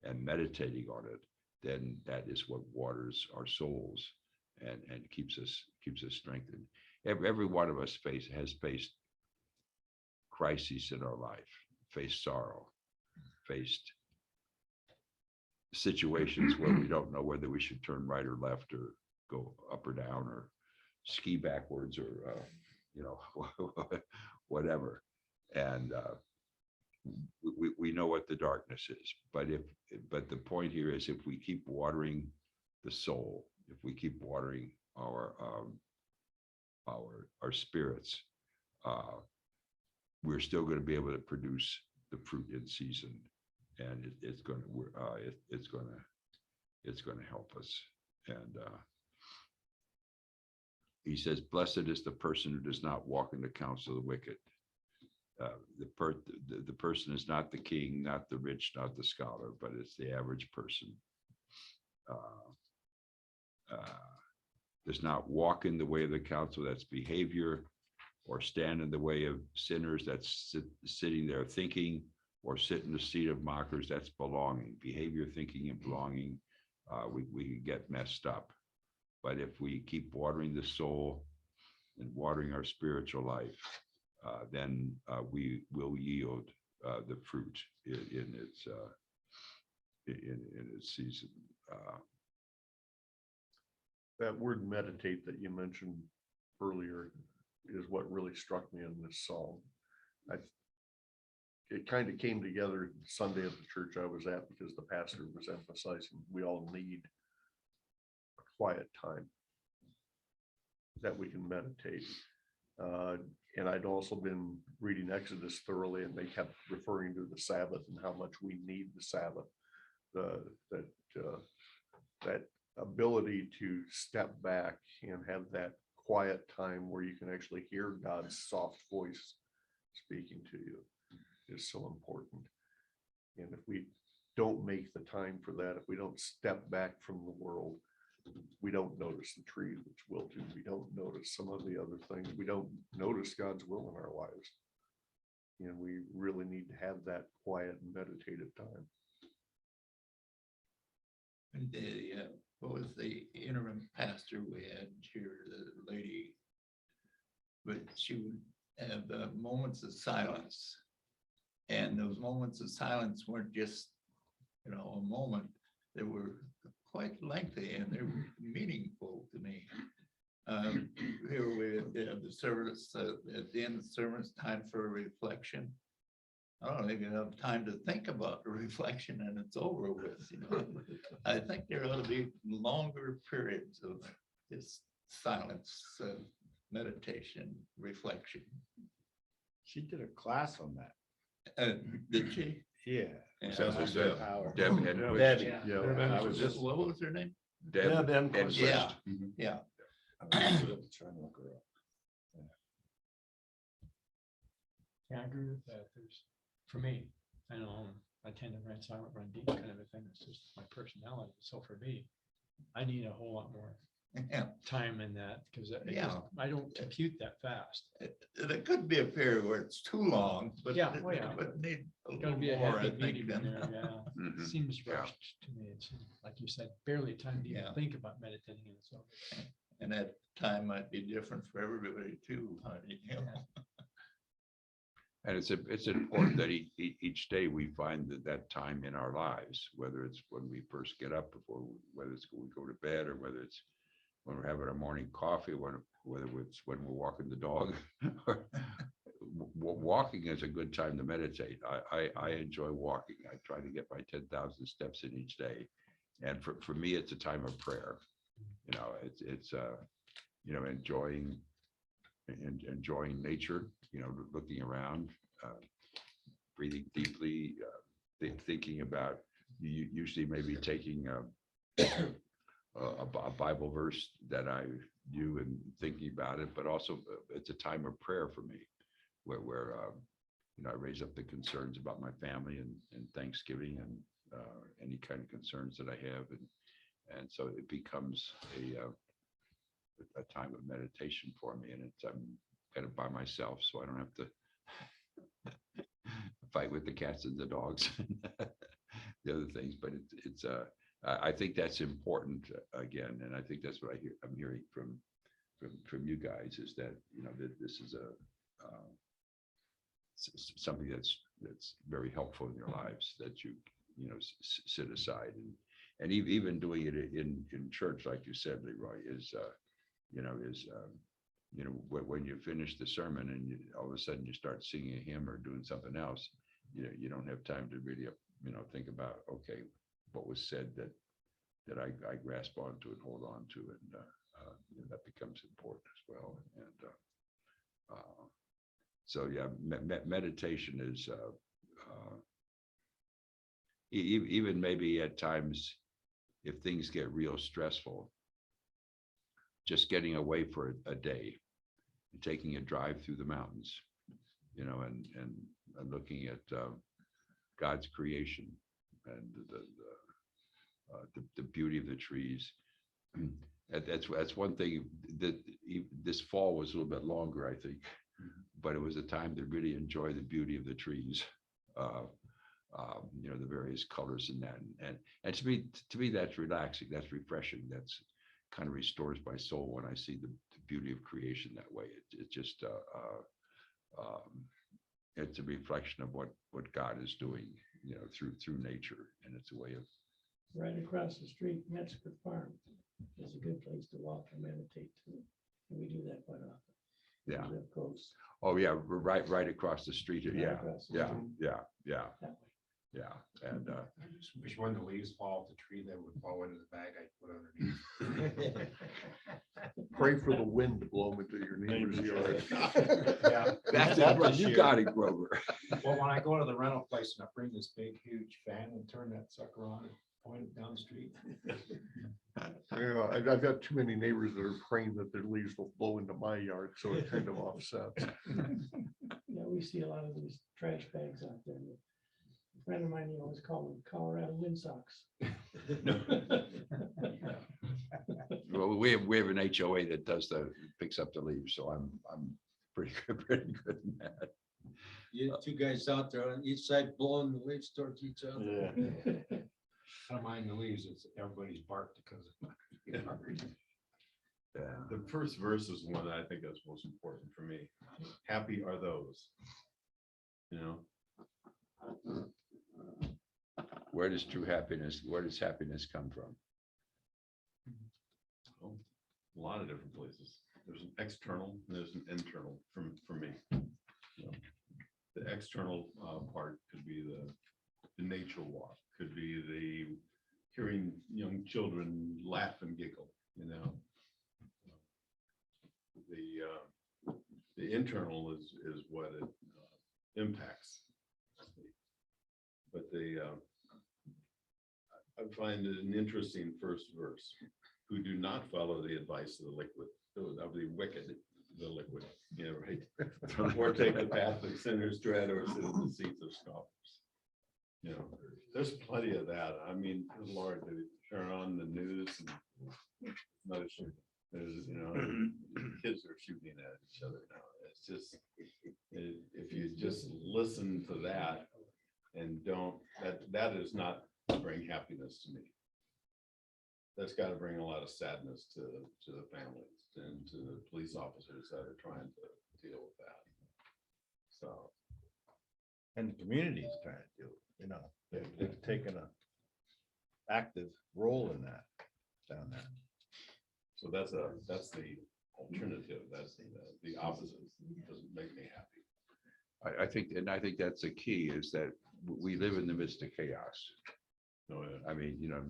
Speaker 3: and meditating on it, then that is what waters our souls and keeps us strengthened. Every one of us has faced crises in our life, faced sorrow, faced situations where we don't know whether we should turn right or left, or go up or down, or ski backwards, or whatever. And we know what the darkness is, but the point here is, if we keep watering the soul, if we keep watering our spirits, we're still going to be able to produce the fruit in season, and it's going to help us. And he says, blessed is the person who does not walk in the counsel of the wicked. The person is not the king, not the rich, not the scholar, but it's the average person. does not walk in the way of the counsel, that's behavior, or stand in the way of sinners, that's sitting there thinking, or sit in the seat of mockers, that's belonging. Behavior, thinking, and belonging, we can get messed up. But if we keep watering the soul and watering our spiritual life, then we will yield the fruit in its season.
Speaker 11: That word meditate that you mentioned earlier is what really struck me in this psalm. It kind of came together Sunday at the church I was at, because the pastor was emphasizing we all need a quiet time that we can meditate. And I'd also been reading Exodus thoroughly, and they kept referring to the Sabbath and how much we need the Sabbath. That ability to step back and have that quiet time where you can actually hear God's soft voice speaking to you is so important. And if we don't make the time for that, if we don't step back from the world, we don't notice the trees which wilted. We don't notice some of the other things. We don't notice God's will in our lives. And we really need to have that quiet and meditative time.
Speaker 13: And what was the interim pastor we had here, the lady, but she would have moments of silence. And those moments of silence weren't just, a moment. They were quite lengthy and they were meaningful to me. Here we have the service, at the end of the service, time for a reflection. I don't even have time to think about the reflection and it's over with, I think there ought to be longer periods of this silence, meditation, reflection.
Speaker 4: She did a class on that.
Speaker 13: Did she?
Speaker 4: Yeah.
Speaker 3: Sounds like
Speaker 4: Good
Speaker 3: Deb.
Speaker 4: power.
Speaker 3: Deb Enquist.
Speaker 4: Debbie.
Speaker 11: Yeah.
Speaker 4: I was just,
Speaker 13: What was her name?
Speaker 3: Deb
Speaker 11: Enquist.
Speaker 3: Enquist.
Speaker 13: Yeah, yeah.
Speaker 4: trying to look her up.
Speaker 10: Yeah, I agree with that. For me, I know I tend to run silent, run deep kind of a thing. It's just my personality. So for me, I need a whole lot more
Speaker 13: Yeah.
Speaker 10: time in that because
Speaker 13: Yeah.
Speaker 10: I don't compute that fast.
Speaker 13: There could be a period where it's too long, but
Speaker 10: Yeah, oh, yeah.
Speaker 13: it would need a
Speaker 10: Gotta
Speaker 13: little
Speaker 10: be a
Speaker 13: more, I
Speaker 10: happy
Speaker 13: think,
Speaker 10: medium in
Speaker 13: than.
Speaker 10: there, yeah.
Speaker 3: Mhm.
Speaker 10: Seems
Speaker 3: Yeah.
Speaker 10: rushed to me. It's like you said, barely time to
Speaker 13: Yeah.
Speaker 10: even think about meditating and so.
Speaker 13: And that time might be different for everybody too.
Speaker 3: And it's important that each day we find that time in our lives, whether it's when we first get up, whether it's when we go to bed, or whether it's when we're having our morning coffee, whether it's when we're walking the dog. Walking is a good time to meditate. I enjoy walking. I try to get my 10,000 steps in each day. And for me, it's a time of prayer. It's enjoying nature, looking around, breathing deeply, thinking about, usually maybe taking a Bible verse that I knew and thinking about it, but also it's a time of prayer for me where I raise up the concerns about my family and Thanksgiving and any kind of concerns that I have. And so it becomes a time of meditation for me, and I'm kind of by myself, so I don't have to fight with the cats and the dogs, the other things. But I think that's important again, and I think that's what I'm hearing from you guys is that that this is something that's very helpful in your lives, that you sit aside and even doing it in church, like you said, Leroy, is when you finish the sermon and all of a sudden you start singing a hymn or doing something else, you don't have time to really think about, okay, what was said that I grasp onto and hold on to, and that becomes important as well. And so yeah, meditation is even maybe at times, if things get real stressful, just getting away for a day, taking a drive through the mountains, and looking at God's creation and the beauty of the trees, That's one thing that this fall was a little bit longer, I think. But it was a time to really enjoy the beauty of the trees. You know, the various colors in that. And to me, that's relaxing, that's refreshing, that's kind of restores my soul when I see the beauty of creation that way. It's just, it's a reflection of what God is doing, you know, through nature. And it's a way of.
Speaker 2: Right across the street, Metzger Farm is a good place to walk and meditate too. And we do that quite often.
Speaker 3: Yeah.
Speaker 2: We live close.
Speaker 3: Oh, yeah, we're right across the street.
Speaker 2: Right
Speaker 3: Yeah,
Speaker 2: across the
Speaker 3: yeah,
Speaker 2: street.
Speaker 3: yeah.
Speaker 2: That way.
Speaker 3: Yeah, and
Speaker 8: I just wish when the leaves fall off the tree, they would fall into the bag I put underneath.
Speaker 11: Pray for the wind to blow them into your neighbor's yard.
Speaker 8: Yeah.
Speaker 3: that's what you got it, Grover.
Speaker 8: Well, when I go to the rental place and I bring this big, huge fan and turn that sucker on and point it down the street.
Speaker 11: Yeah, I've got too many neighbors that are praying that their leaves will blow into my yard, so it kind of offsets.
Speaker 2: Yeah, we see a lot of these trash bags out there. A friend of mine, you always call them Colorado wind socks.
Speaker 3: Well, we have an HOA that picks up the leaves, so I'm pretty good in that.
Speaker 6: You two guys out there on each side blowing the leaves towards each other.
Speaker 8: I don't mind the leaves, it's everybody's bark because of my yard.
Speaker 3: Yeah.
Speaker 7: The first verse is one that I think is most important for me. Happy are those. You know,
Speaker 3: Where does happiness come from?
Speaker 7: a lot of different places. There's an external and there's an internal for me. You know, the external part could be the nature walk, could be the hearing young children laugh and giggle, you know. The internal is what it impacts. But I find it an interesting first verse. Who do not follow the advice of the wicked, the liquid, you know, right? Or take the path of sinners dread or sit in the seats of scoffers. You know, there's plenty of that. I mean, good Lord, they turn on the news and there's, you know, kids are shooting at each other now. It's just, if you just listen to that and don't, that is not bring happiness to me. That's got to bring a lot of sadness to the families and to the police officers that are trying to deal with that. So.
Speaker 4: And the community is trying to do it, you know, they've taken a active role in that down there.
Speaker 7: So that's the alternative. That's the opposite. Doesn't make me happy.
Speaker 3: I think that's the key, is that we live in the midst of chaos.
Speaker 7: No,
Speaker 3: I mean, you know,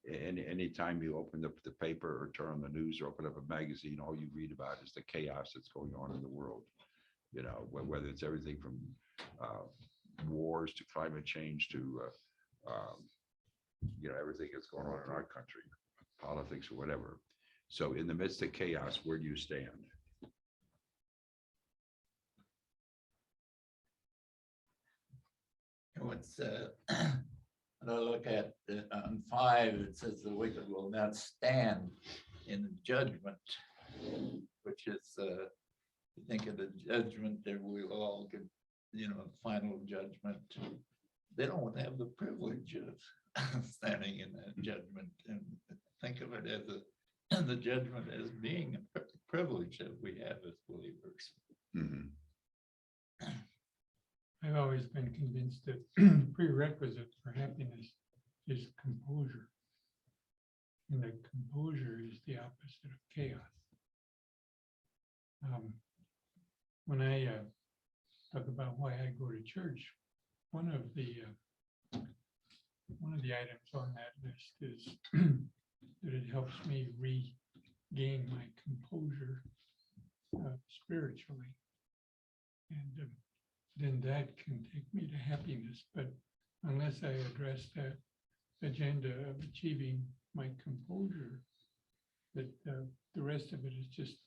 Speaker 3: anytime you open up the paper or turn on the news or open up a magazine, all you read about is the chaos that's going on in the world. You know, whether it's everything from wars to climate change to, you know, everything that's going on in our country, politics or whatever. So in the midst of chaos, where do you stand?
Speaker 13: What's when I look at on 5, it says the wicked will not stand in judgment, which is you think of the judgment that we all get, you know, final judgment. They don't have the privilege of standing in that judgment, and think of it as the judgment as being a privilege that we have as believers.
Speaker 3: Mhm.
Speaker 5: I've always been convinced that prerequisite for happiness is composure. And that composure is the opposite of chaos. When I talk about why I go to church, one of the items on that list is that it helps me regain my composure spiritually. And then that can take me to happiness. But unless I address that agenda of achieving my composure, that the rest of it is just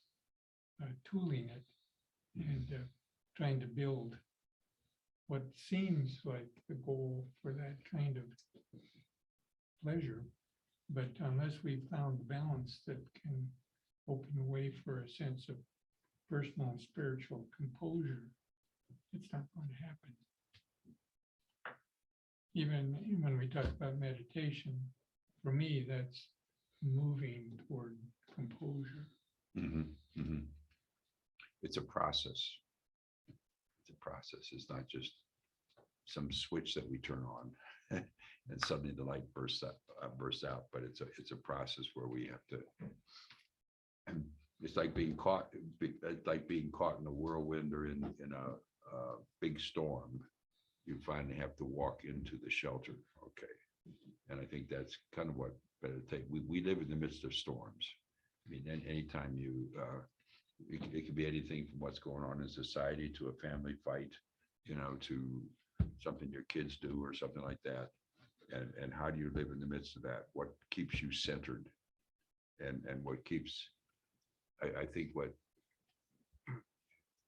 Speaker 5: tooling it and trying to build what seems like the goal for that kind of pleasure. But unless unless we found the balance that can open the way for a sense of personal and spiritual composure, it's not going to happen. Even when we talk about meditation, for me, that's moving toward composure.
Speaker 3: Mhm, mhm. It's a process. It's a process. It's not just some switch that we turn on and suddenly the light bursts out, but it's a process where we have to. And it's like being caught, it's like being caught in a whirlwind or in a big storm. You finally have to walk into the shelter. Okay. And I think that's kind of what meditate. We live in the midst of storms. I mean, anytime you, it could be anything from what's going on in society to a family fight, you know, to something your kids do or something like that. And how do you live in the midst of that? What keeps you centered? And what keeps, I think what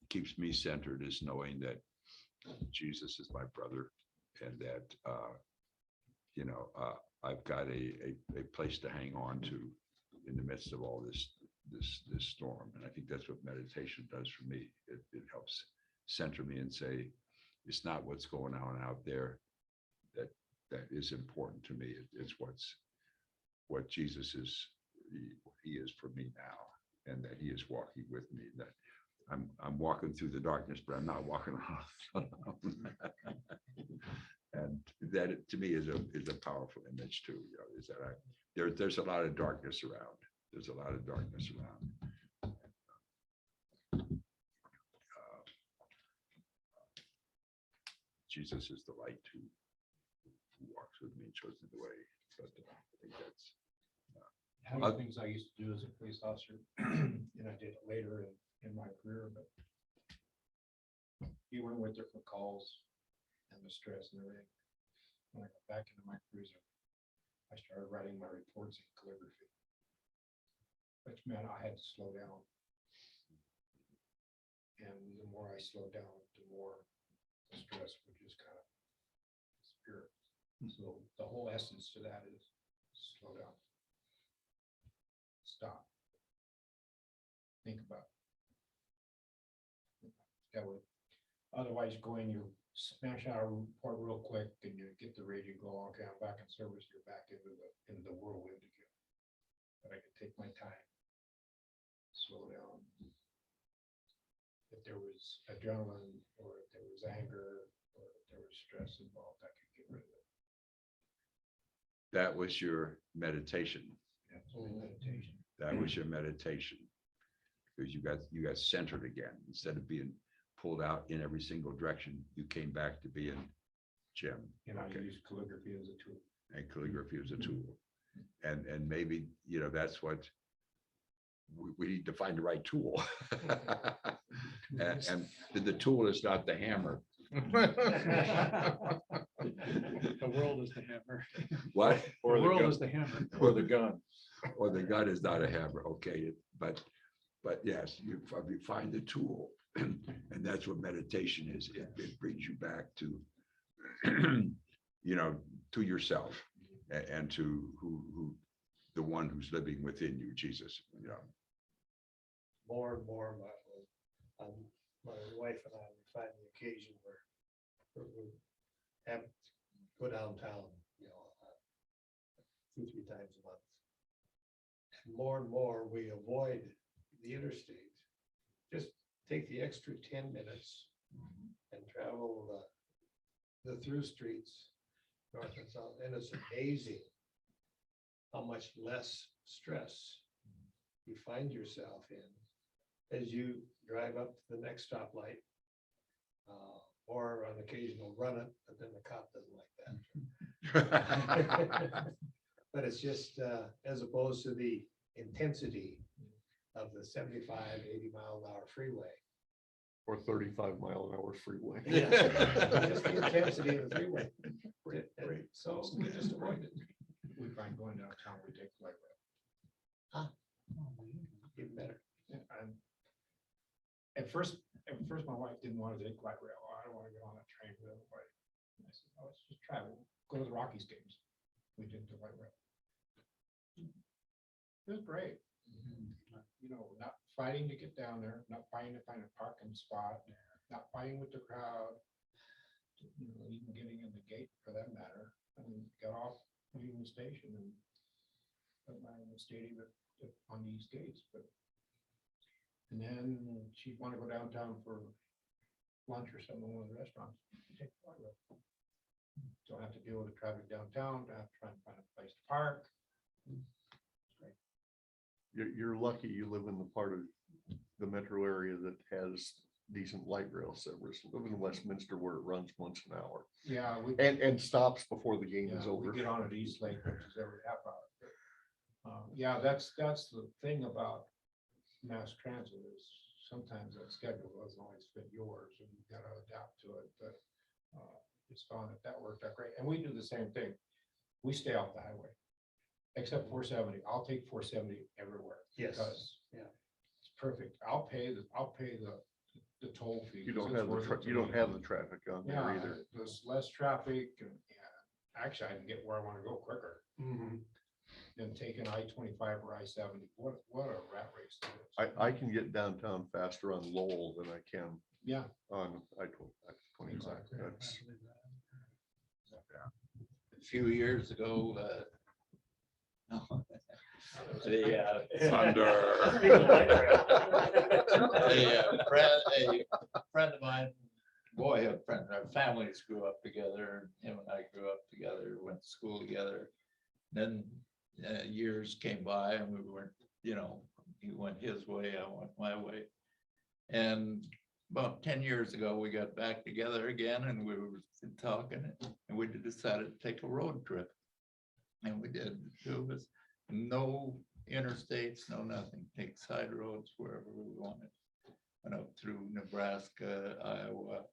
Speaker 3: keeps me centered is knowing that Jesus is my brother and that, you know, I've got a place to hang on to in the midst of all this storm. And I think that's what meditation does for me. It helps center me and say, it's not what's going on out there that is important to me. It's what Jesus is, he is for me now, and that he is walking with me, that I'm walking through the darkness, but I'm not walking alone. And that to me is a powerful image too. You know, is that there's a lot of darkness around. There's a lot of darkness around. Jesus is the light who walks with me and shows me the way. But I think that's
Speaker 8: One of the things I used to do as a police officer, and I did it later in my career, but you went with her for calls and the stress and everything. When I got back into my cruiser, I started writing my reports in calligraphy. Which meant I had to slow down. And the more I slowed down, the more the stress would just kind of disappear. So the whole essence to that is slow down. Stop. Think about it. That would, otherwise going, you smash out a report real quick and you get the radio go, okay, I'm back in service, you're back into the whirlwind again. But I could take my time, slow down. If there was adrenaline or if there was anger or if there was stress involved, I could get rid of it.
Speaker 3: that was your meditation.
Speaker 8: That's only meditation.
Speaker 3: That was your meditation. Because you got centered again. Instead of being pulled out in every single direction, you came back to being Jim.
Speaker 8: And I
Speaker 3: Okay.
Speaker 8: use calligraphy as a tool.
Speaker 3: And calligraphy is a tool. And maybe, you know, that's what we need to find the right tool. And the tool is not the hammer.
Speaker 10: The world is the hammer.
Speaker 3: What?
Speaker 10: The world is the hammer.
Speaker 12: Or the gun.
Speaker 3: Or the gun is not a hammer, okay, but yes, you probably find the tool. And that's what meditation is. It brings you back to, you know, to yourself and to who the one who's living within you, Jesus, you know.
Speaker 1: More and more, my wife and I, we find the occasion where we have to go downtown, you know, 2-3 times a month. And more, we avoid the interstate. Just take the extra 10 minutes and travel the through streets, north and south, and it's amazing how much less stress you find yourself in as you drive up to the next stoplight, or on occasion will run it, but then the cop doesn't like that. But it's just, as opposed to the intensity of the 75, 80 mile an hour freeway.
Speaker 11: Or 35-mile-an-hour freeway.
Speaker 1: Just the intensity of the freeway. So we just avoid it.
Speaker 8: We find going downtown, we take the light rail.
Speaker 1: Even better.
Speaker 8: And at first my wife didn't want to take light rail. I don't want to get on that train with everybody. I said, oh, let's just travel, go to the Rockies games. We did the light rail. It was great. You know, not fighting to get down there, not fighting to find a parking spot, not fighting with the crowd. You know, even getting in the gate for that matter, and got off Union Station and stayed on these gates, but. And then she'd want to go downtown for lunch or something, in one of the restaurants. Take the water. Don't have to deal with the traffic downtown, don't have to try and find a place to park.
Speaker 11: You're lucky you live in the part of the metro area that has decent light rail service. Live in Westminster where it runs once an hour
Speaker 8: Yeah, we.
Speaker 11: and stops before the game is
Speaker 8: Yeah,
Speaker 11: over.
Speaker 8: we get on at East Lake, which is every half hour. But, yeah, that's the thing about mass transit is sometimes that schedule doesn't always fit yours and you gotta adapt to it, but it's found that worked out great. And we do the same thing. We stay off the highway, except 470. I'll take 470 everywhere.
Speaker 1: Yes.
Speaker 8: Because
Speaker 1: Yeah.
Speaker 8: it's perfect. I'll pay the toll fee.
Speaker 11: You don't
Speaker 8: 'cause it's
Speaker 11: have
Speaker 8: worth it to
Speaker 11: you don't
Speaker 8: me.
Speaker 11: have the traffic on there
Speaker 8: Yeah,
Speaker 11: either.
Speaker 8: there's less traffic and actually I can get where I want to go quicker than taking I-25 or I-70. What a rat race that is.
Speaker 11: I can get downtown faster on Lowell than I can
Speaker 8: Yeah,
Speaker 11: on I-25.
Speaker 8: Exactly.
Speaker 11: That's-
Speaker 13: A few years ago, no. The, a friend of mine, boyhood friend, our families grew up together, him and I grew up together, went to school together. Then years came by and we weren't, you know, he went his way, I went my way. And about 10 years ago, we got back together again and we were talking and we decided to take a road trip. And we did, the two of us, no interstates, no nothing, take side roads wherever we wanted. Went up through Nebraska, Iowa,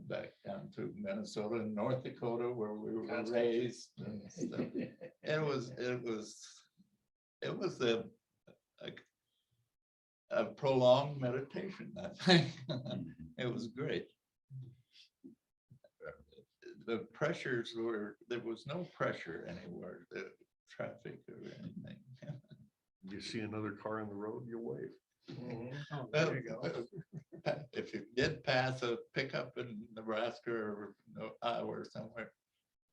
Speaker 13: back down through Minnesota and North Dakota where we were raised and stuff. It was a prolonged meditation, I think. It was great. The pressures there was no pressure anywhere, the traffic or anything.
Speaker 11: You see another car in the road, you wave.
Speaker 2: Oh, there you go.
Speaker 13: If you did pass a pickup in Nebraska or Iowa or somewhere,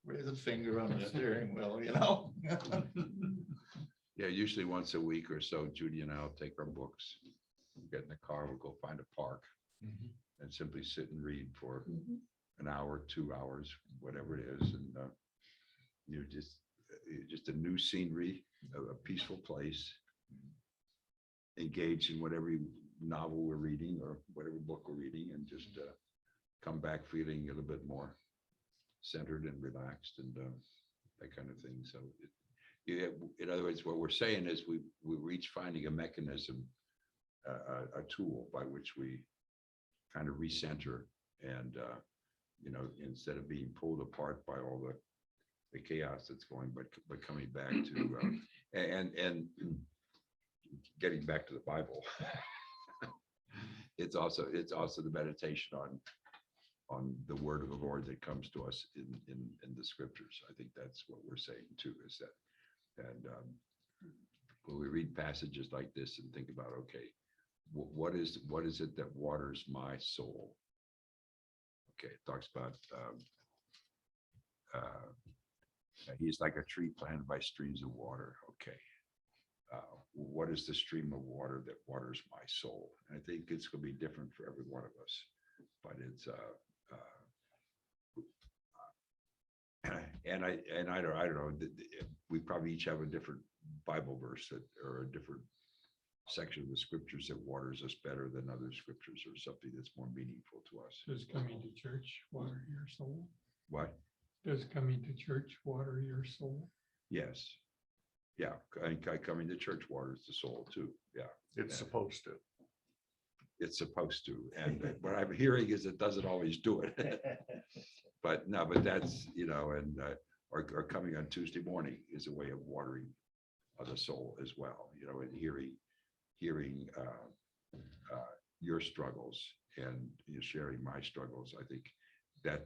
Speaker 13: raise a finger on the steering wheel, you know?
Speaker 3: Yeah, usually once a week or so, Judy and I'll take our books, get in the car, we'll go find a park and simply sit and read for an hour, 2 hours, whatever it is. And you're just a new scenery, a peaceful place, engage in whatever novel we're reading or whatever book we're reading, and just come back feeling a little bit more centered and relaxed and that kind of thing. So in other words, what we're saying is we're each finding a mechanism, a tool by which we kind of recenter and you know, instead of being pulled apart by all the chaos that's going, but coming back to and getting back to the Bible. It's also the meditation on the word of the Lord that comes to us in the scriptures. I think that's what we're saying too, is that, and when we read passages like this and think about, okay, what is it that waters my soul? Okay, it talks about he's like a tree planted by streams of water. Okay, what is the stream of water that waters my soul? And I think it's going to be different for every one of us, but it's and I don't know. We probably each have a different Bible verse that, or a different section of the scriptures that waters us better than other scriptures, or something that's more meaningful to us.
Speaker 5: Does coming to church water your soul?
Speaker 3: What?
Speaker 5: Does coming to church water your soul?
Speaker 3: Yes. Yeah, coming to church waters the soul too. Yeah,
Speaker 11: It's supposed to.
Speaker 3: it's supposed to. And what I'm hearing is it doesn't always do it. But no, but that's, you know, and or coming on Tuesday morning is a way of watering the soul as well, you know, and hearing your struggles and you sharing my struggles. I think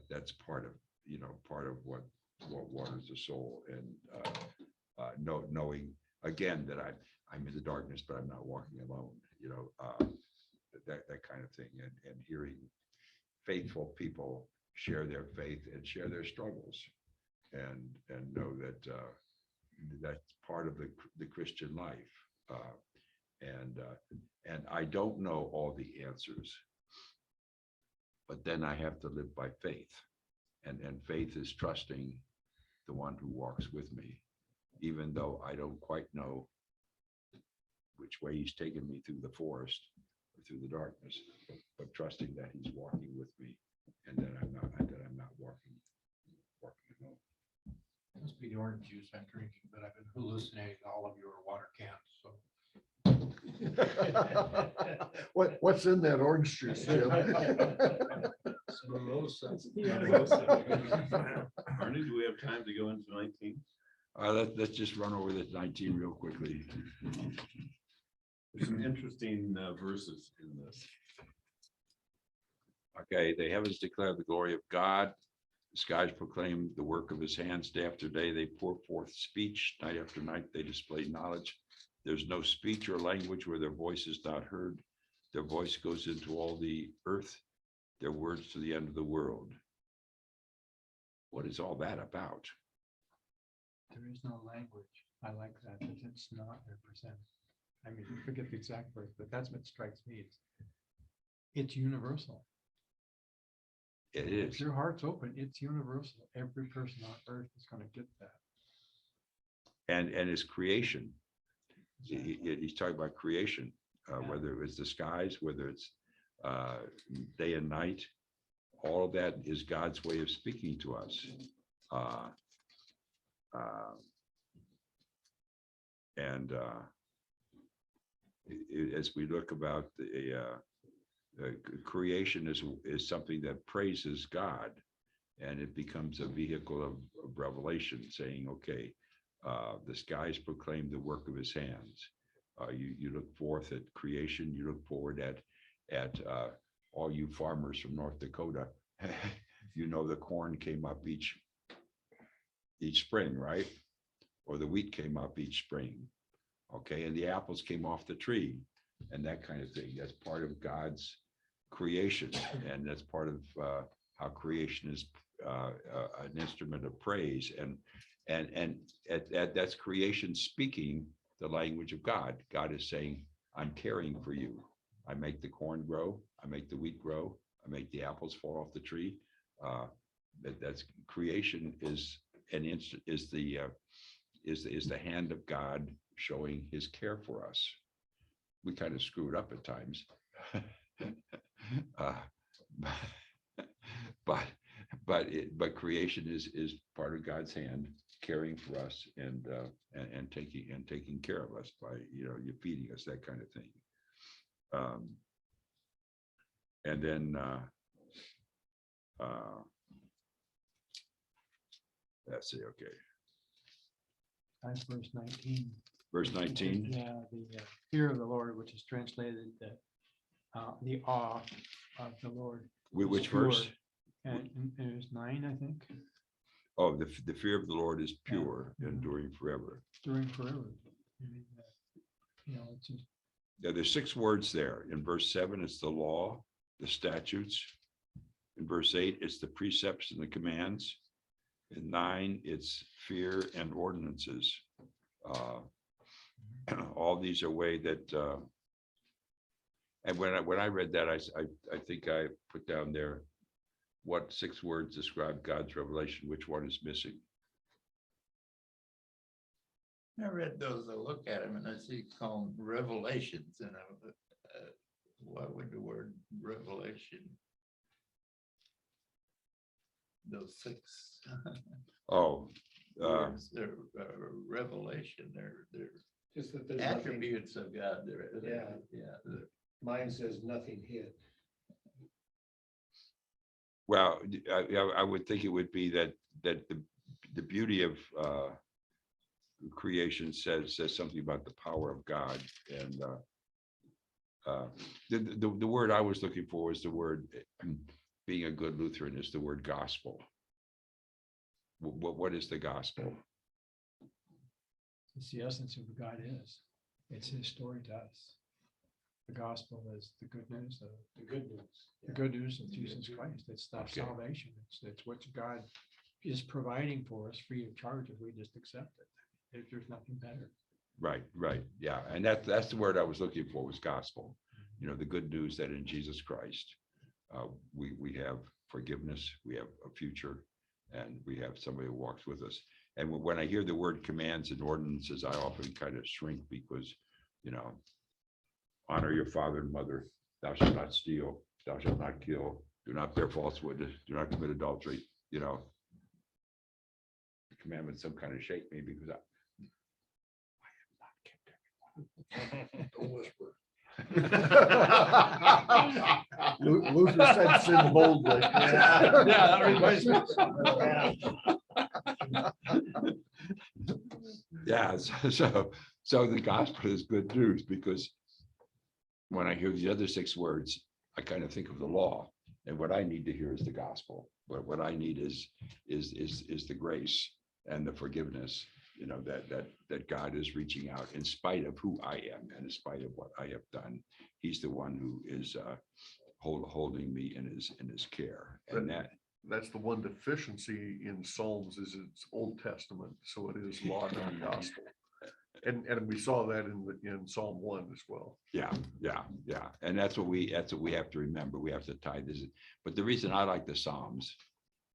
Speaker 3: that's part of, you know, part of what waters the soul, and knowing again, that I'm in the darkness, but I'm not walking alone, that kind of thing, and hearing faithful people share their faith and share their struggles, and know that that's part of the Christian life. And I don't know all the answers, but then I have to live by faith, and faith is trusting the one who walks with me, even though I don't quite know which way he's taken me through the forest or through the darkness, but trusting that he's walking with me, and that I'm not walking alone.
Speaker 8: It must be the orange juice I'm drinking, but I've been hallucinating all of your water cans, so.
Speaker 11: What's in that orange juice, Jim?
Speaker 7: Arnie, do we have time to go into 19?
Speaker 3: Let's just run over this 19 real quickly.
Speaker 7: There's some interesting verses in this.
Speaker 3: Okay, the heavens declare the glory of God. The skies proclaim the work of his hands. Day after day, they pour forth speech. Night after night, they display knowledge. There's no speech or language where their voice is not heard. Their voice goes into all the earth, their words to the end of the world. What is all that about?
Speaker 10: There is no language. I like that it's not represented. I mean, I forget the exact words, but that's what strikes me. It's universal.
Speaker 3: It
Speaker 10: If
Speaker 3: is.
Speaker 10: your heart's open, it's universal. Every person on earth is going to get that.
Speaker 3: And his creation. He's talking about creation, whether it's the skies, whether it's day and night, all of that is God's way of speaking to us. As we look about the creation is something that praises God, and it becomes a vehicle of revelation, saying, okay, the skies proclaim the work of his hands. You look forth at creation, you look forward at all you farmers from North Dakota. The corn came up each spring, right? Or the wheat came up each spring. Okay, and the apples came off the tree, and that kind of thing. That's part of God's creation, and that's part of how creation is an instrument of praise, and that's creation speaking the language of God. God is saying, I'm caring for you. I make the corn grow, I make the wheat grow, I make the apples fall off the tree. That's creation is the hand of God showing his care for us. We kind of screw it up at times. But creation is part of God's hand, caring for us and taking care of us by you feeding us, that kind of thing. And then let's see. Okay,
Speaker 10: That's verse 19.
Speaker 3: verse 19.
Speaker 10: Yeah, the fear of the Lord, which is translated the awe of the Lord.
Speaker 3: Which
Speaker 10: pure.
Speaker 3: verse?
Speaker 10: And there's 9, I think.
Speaker 3: Oh, the fear of the Lord is pure, enduring forever.
Speaker 10: Enduring forever. I mean, it's just.
Speaker 3: Yeah, there's 6 words there. In verse 7, it's the law, the statutes. In verse 8, it's the precepts and the commands. In 9, it's fear and ordinances. All these are way that, and when I read that, I think I put down there, what 6 words describe God's revelation? Which one is missing?
Speaker 13: I read those, I look at them and I see called revelations, and what would the word revelation? Those 6
Speaker 3: Oh,
Speaker 13: words, they're revelation, they're
Speaker 1: Just that there's nothing,
Speaker 13: attributes of God.
Speaker 1: Yeah. Mine says nothing hid.
Speaker 3: well, I would think it would be that the beauty of creation says something about the power of God, and the word I was looking for was the word, being a good Lutheran, is the word gospel. What is the gospel?
Speaker 10: It's the essence of who God is. It's his story to us. The gospel is the good news of
Speaker 6: The good news.
Speaker 10: the good news of Jesus Christ. It's that
Speaker 3: Okay.
Speaker 10: salvation. It's what God is providing for us free of charge if we just accept it. There's nothing better.
Speaker 3: Right, right, yeah, and that's the word I was looking for, was gospel. You know, the good news that in Jesus Christ, we have forgiveness, we have a future, and we have somebody who walks with us. And when I hear the word commands and ordinances, I often kind of shrink because, you know, honor your father and mother, thou shalt not steal, thou shalt not kill, do not bear false witness, do not commit adultery, you know. The commandments some kind of shake me because I
Speaker 11: Don't whisper. Luther said sin boldly.
Speaker 10: that reminds me.
Speaker 3: Yeah, so the gospel is good news because when I hear the other 6 words, I kind of think of the law, and what I need to hear is the gospel. But what I need is the grace and the forgiveness, you know, that God is reaching out in spite of who I am and in spite of what I have done. He's the one who is holding me in his care, and
Speaker 11: That's the one deficiency in Psalms is it's Old Testament, so it is law, not gospel. And we saw that in Psalm 1 as well.
Speaker 3: Yeah. And that's what we have to remember. We have to tie this. But the reason I like the Psalms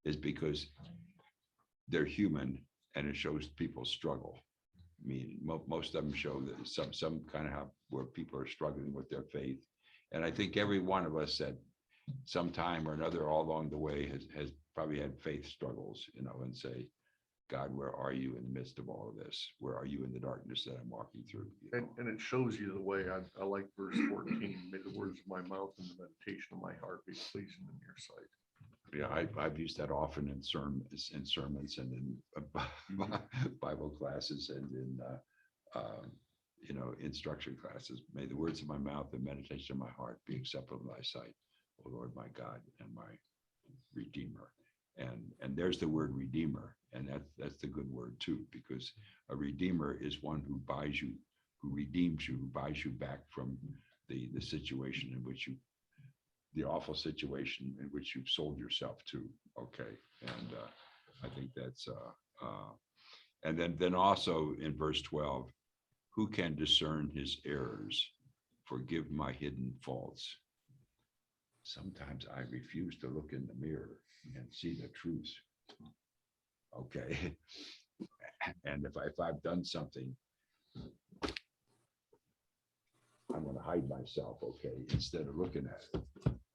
Speaker 3: is because they're human and it shows people struggle. I mean, most of them show that some kind of where people are struggling with their faith. And I think every one of us at some time or another all along the way has probably had faith struggles, you know, and say, God, where are you in the midst of all of this? Where are you in the darkness that I'm walking through? You know?
Speaker 11: And it shows you the way. I like verse 14, may the words of my mouth and the meditation of my heart be pleasing in your sight.
Speaker 3: Yeah, I've used that often in sermons and in Bible classes and in you know, instruction classes. May the words of my mouth and meditation of my heart be acceptable in thy sight, O Lord, my God and my Redeemer. And there's the word Redeemer, and that's the good word too, because a Redeemer is one who buys you, who redeems you, who buys you back from the situation in which the awful situation in which you've sold yourself to. Okay, and I think that's and then also in verse 12, who can discern his errors? Forgive my hidden faults. Sometimes I refuse to look in the mirror and see the truth. Okay. And if I've done something, I'm going to hide myself, okay, instead of looking at it.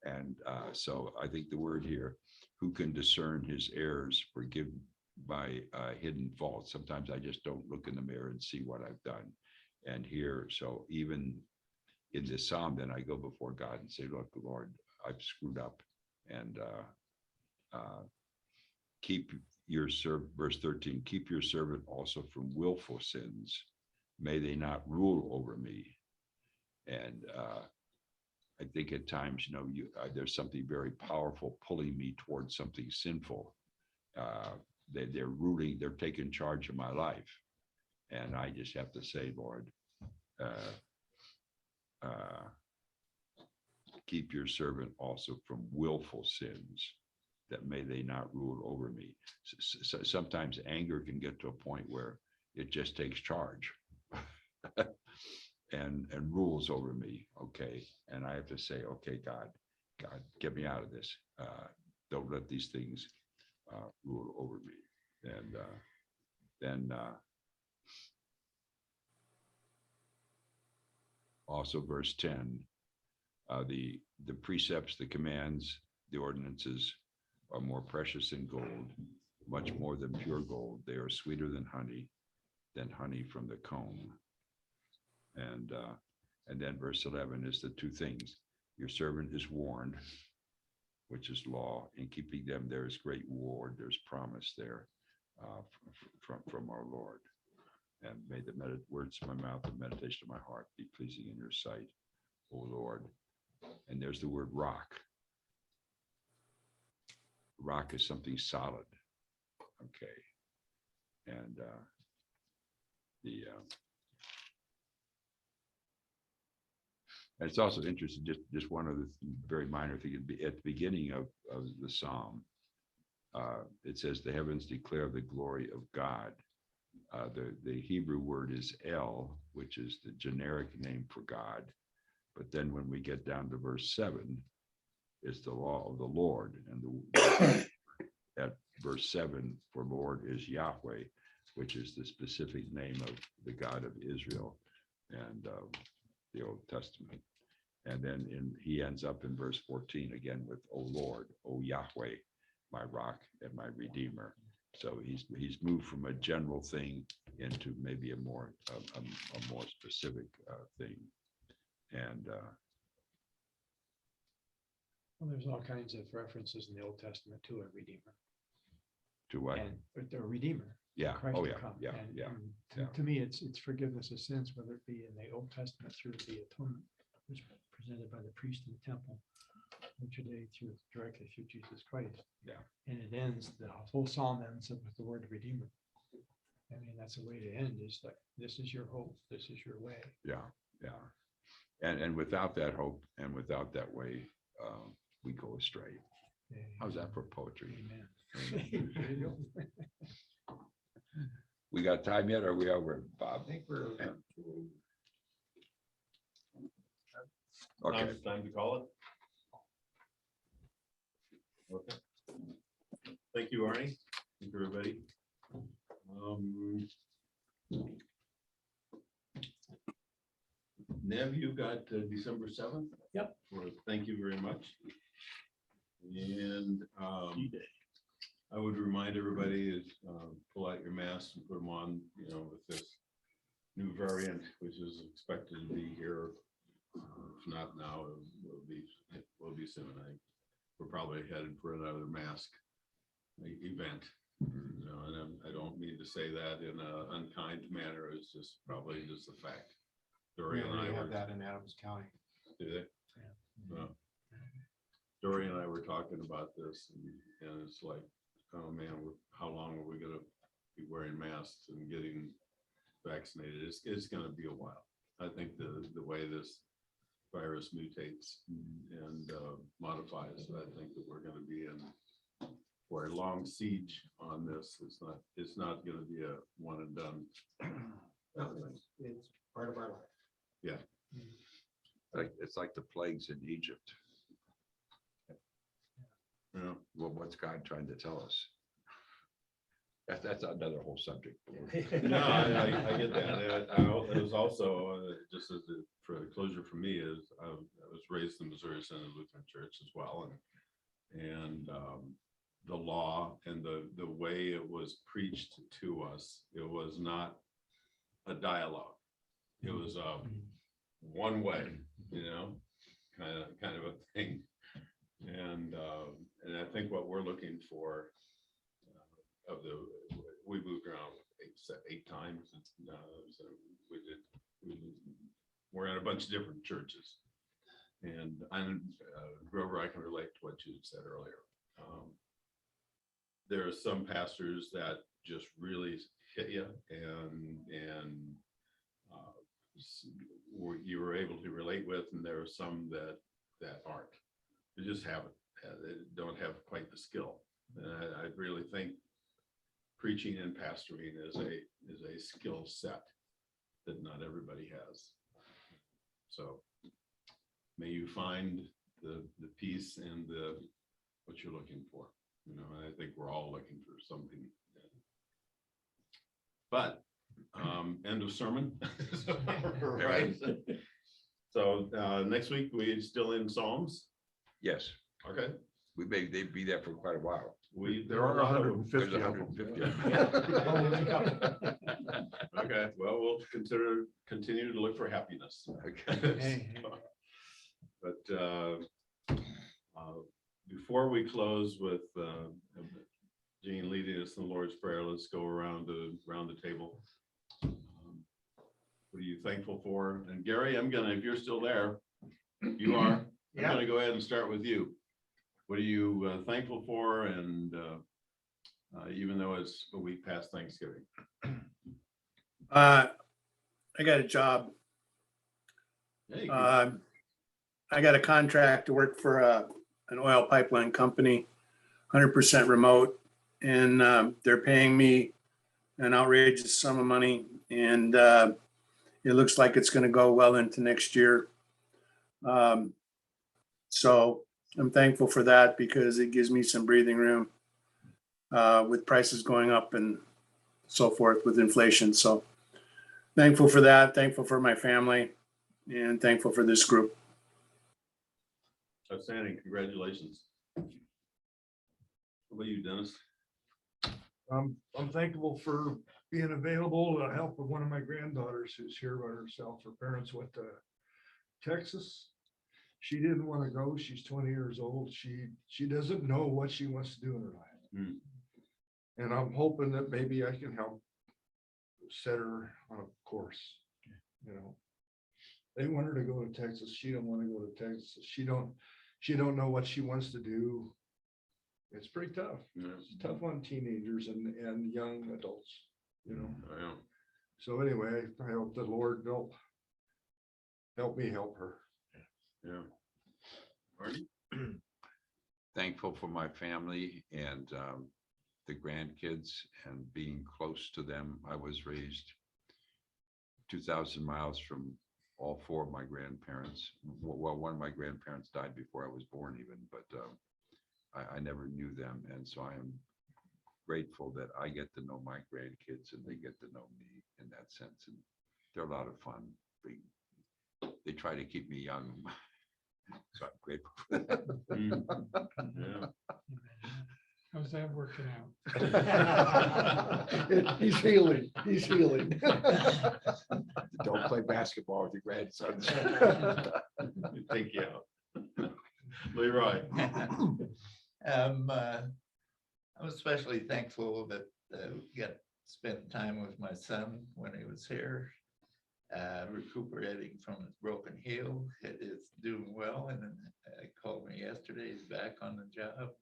Speaker 3: And so I think the word here, who can discern his errors, forgive my hidden faults. Sometimes I just don't look in the mirror and see what I've done. And here, so even in this psalm, then I go before God and say, look, Lord, I've screwed up, and keep your servant, verse 13, keep your servant also from willful sins. May they not rule over me. And I think at times, you know, there's something very powerful pulling me towards something sinful. They're ruling, they're taking charge of my life. And I just have to say, Lord, keep your servant also from willful sins, that may they not rule over me. So sometimes anger can get to a point where it just takes charge and rules over me. Okay. And I have to say, okay, God, get me out of this. Don't let these things rule over me. And then also verse 10, the precepts, the commands, the ordinances are more precious than gold, much more than pure gold. They are sweeter than honey from the comb. And then verse 11 is the two things. Your servant is warned, which is law. In keeping them, there is great reward. There's promise there from our Lord. And may the words of my mouth and meditation of my heart be pleasing in your sight, O Lord. And there's the word rock. Rock is something solid. Okay. And And it's also interesting, just one of the very minor thing, at the beginning of the Psalm, it says the heavens declare the glory of God. The Hebrew word is El, which is the generic name for God. But then when we get down to verse 7, it's the law of the Lord. And at verse 7 for Lord is Yahweh, which is the specific name of the God of Israel and the Old Testament. And then he ends up in verse 14 again with, O Lord, O Yahweh, my rock and my redeemer. So he's moved from a general thing into maybe a more specific thing. And
Speaker 10: Well, there's all kinds of references in the Old Testament to a redeemer.
Speaker 3: to what?
Speaker 10: And the redeemer.
Speaker 3: Yeah.
Speaker 10: Christ
Speaker 3: Oh,
Speaker 10: to
Speaker 3: yeah.
Speaker 10: come.
Speaker 3: Yeah.
Speaker 10: And-
Speaker 3: Yeah.
Speaker 10: and
Speaker 3: yeah.
Speaker 10: To me, it's forgiveness of sins, whether it be in the Old Testament through the atonement, which was presented by the priest in the temple, or today directly through Jesus Christ.
Speaker 3: Yeah.
Speaker 10: And it ends, the whole psalm ends up with the word redeemer. I mean, that's a way to end, is like, this is your hope, this is your way.
Speaker 3: Yeah. Yeah. And without that hope and without that way, we go astray. How's that for poetry?
Speaker 10: Amen. There you go.
Speaker 3: We got time yet? Or are we over, Bob?
Speaker 8: I think we're.
Speaker 3: Okay.
Speaker 7: Time to call it. Okay. Thank you, Arnie. Thank you, everybody. Nev, you got December 7th?
Speaker 2: Yep.
Speaker 7: Well, thank you very much. And I would remind everybody is pull out your masks and put them on, with this new variant, which is expected to be here. If not now, it will be soon. We're probably headed for another mask event. And I don't mean to say that in an unkind manner. It's just probably just a fact.
Speaker 8: We already have that in Adams County.
Speaker 7: Do they? Well, Dory and I were talking about this, and it's like, oh man, how long are we gonna be wearing masks and getting vaccinated? It's gonna be a while. I think the way this virus mutates and modifies, I think that we're gonna be in for a long siege on this. It's not gonna be a one and done.
Speaker 6: It's part of our life.
Speaker 7: Yeah.
Speaker 3: It's like the plagues in Egypt.
Speaker 7: Yeah.
Speaker 3: Well, what's God trying to tell us? That's another whole subject.
Speaker 7: No, I get that. It was also, just as for the closure for me, is I was raised in Missouri Synod Lutheran Church as well. And the law and the way it was preached to us, it was not a dialogue. It was one way, kind of a thing. And I think what we're looking for we moved around eight times. So we're at a bunch of different churches. And Grover, I can relate to what you said earlier. There are some pastors that just really hit you and you were able to relate with, and there are some that aren't. They just they don't have quite the skill. And I really think preaching and pastoring is a skill set that not everybody has. So may you find the peace and what you're looking for. And I think we're all looking for something. But end of sermon. Right. So next week we still in Psalms.
Speaker 3: Yes,
Speaker 7: Okay.
Speaker 3: they'd be there for quite a while.
Speaker 11: There are 150
Speaker 3: There's
Speaker 11: of them.
Speaker 3: 150.
Speaker 7: Okay, well, we'll continue to look for happiness.
Speaker 3: Okay.
Speaker 7: But before we close with Jean leading us in the Lord's Prayer, let's go around the table. What are you thankful for? And Gary, if you're still there, you are. I'm gonna go ahead and start with you. What are you thankful for? And even though it's a week past Thanksgiving.
Speaker 14: I got a job.
Speaker 7: Hey,
Speaker 14: I got a contract to work for an oil pipeline company, 100% remote, and they're paying me an outrageous sum of money, and it looks like it's going to go well into next year. So I'm thankful for that because it gives me some breathing room with prices going up and so forth with inflation. So thankful for that, thankful for my family, and thankful for this group.
Speaker 7: outstanding, congratulations. What about you, Dennis?
Speaker 12: I'm thankful for being available to help with one of my granddaughters who's here by herself. Her parents went to Texas. She didn't want to go. She's 20 years old. She doesn't know what she wants to do in her life. And I'm hoping that maybe I can help set her on a course. You know, they want her to go to Texas. She don't want to go to Texas. She don't know what she wants to do. It's pretty tough. It's tough on teenagers and young adults, you know.
Speaker 7: I know.
Speaker 12: So anyway, I hope the Lord will help me help her.
Speaker 7: Yeah. Marty?
Speaker 3: Thankful for my family and the grandkids and being close to them. I was raised 2,000 miles from all four of my grandparents. Well, one of my grandparents died before I was born even, but I never knew them. And so I am grateful that I get to know my grandkids and they get to know me in that sense. And they're a lot of fun. They try to keep me young. So I'm grateful for that.
Speaker 7: Yeah.
Speaker 5: How's that working out?
Speaker 12: He's healing. He's healing.
Speaker 3: Don't play basketball with your grandsons.
Speaker 7: Thank you. Leroy.
Speaker 13: I'm especially thankful that we got to spend time with my son when he was here, recuperating from his broken heel. It is doing well, and he called me yesterday. He's back on the job,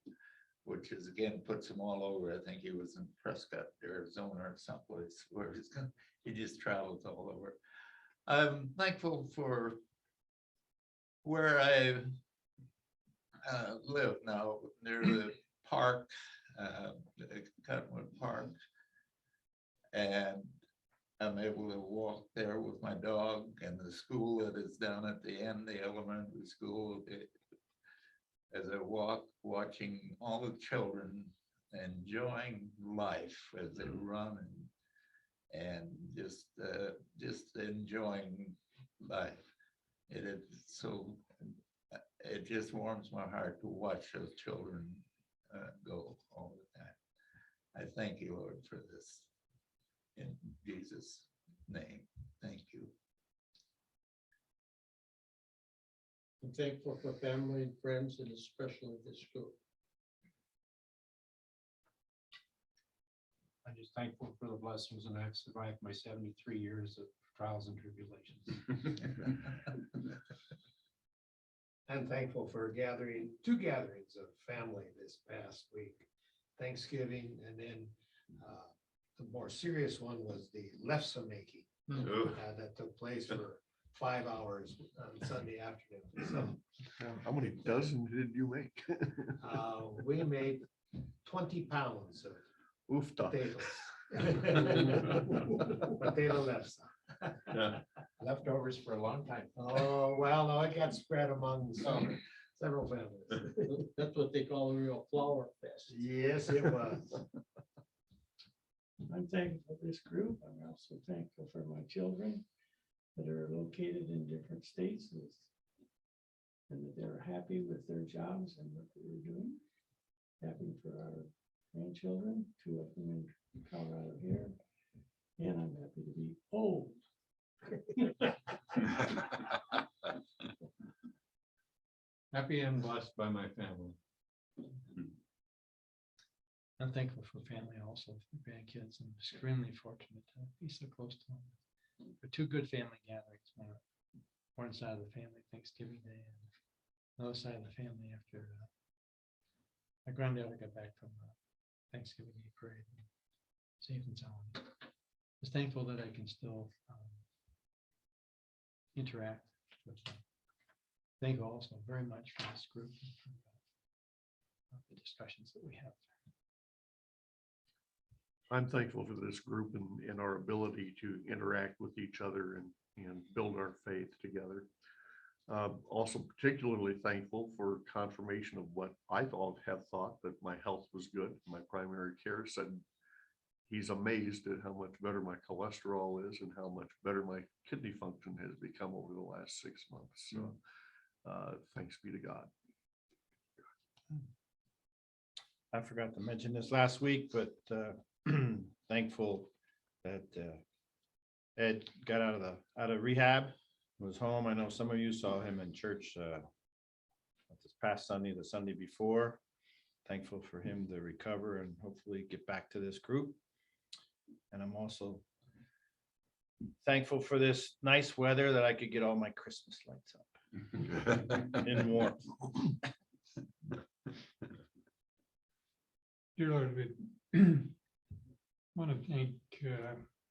Speaker 13: which is again puts him all over. I think he was in Prescott, Arizona, or someplace where he just travels all over. I'm thankful for where I live now near the park, Cottonwood Park, and I'm able to walk there with my dog, and the school that is down at the end, the elementary school. As I walk, watching all the children enjoying life as they run and just enjoying life. It just warms my heart to watch those children go all the time. I thank you, Lord, for this. In Jesus' name, thank you.
Speaker 6: I'm thankful for family and friends, and especially this group.
Speaker 8: I'm just thankful for the blessings, and I've survived my 73 years of trials and tribulations.
Speaker 1: I'm thankful for two gatherings of family this past week, Thanksgiving, and then the more serious one was the lefse making that took place for 5 hours on Sunday afternoon. So
Speaker 11: How many dozen did you make?
Speaker 1: we made 20 pounds of
Speaker 11: Oofta.
Speaker 1: potatoes. Potato lefse.
Speaker 7: Yeah.
Speaker 8: Leftovers for a long time.
Speaker 1: Oh, well, no, it got spread among several families.
Speaker 6: That's what they call a real flower fest.
Speaker 1: Yes, it was.
Speaker 2: I'm thankful for this group. I'm also thankful for my children that are located in different states and that they're happy with their jobs and what they're doing. Happy for our grandchildren, 2 of them in Colorado here. And I'm happy to be old.
Speaker 5: Happy and blessed by my family.
Speaker 10: I'm thankful for family also, for grandkids, and extremely fortunate to be so close to them. For 2 good family gatherings, one side of the family Thanksgiving Day, and the other side of the family after my granddaughter got back from Thanksgiving Day parade, safe and sound. just thankful that I can still interact with them. Thank you also very much for this group and for the discussions that we have.
Speaker 11: I'm thankful for this group and our ability to interact with each other and build our faith together. Also particularly thankful for confirmation of what I have thought, that my health was good. My primary care said he's amazed at how much better my cholesterol is and how much better my kidney function has become over the last 6 months. So thanks be to God.
Speaker 4: I forgot to mention this last week, but thankful that Ed got out of rehab, was home. I know some of you saw him in church this past Sunday, the Sunday before. Thankful for him to recover and hopefully get back to this group. And I'm also thankful for this nice weather that I could get all my Christmas lights up in warmth.
Speaker 5: Dear Lord, we want to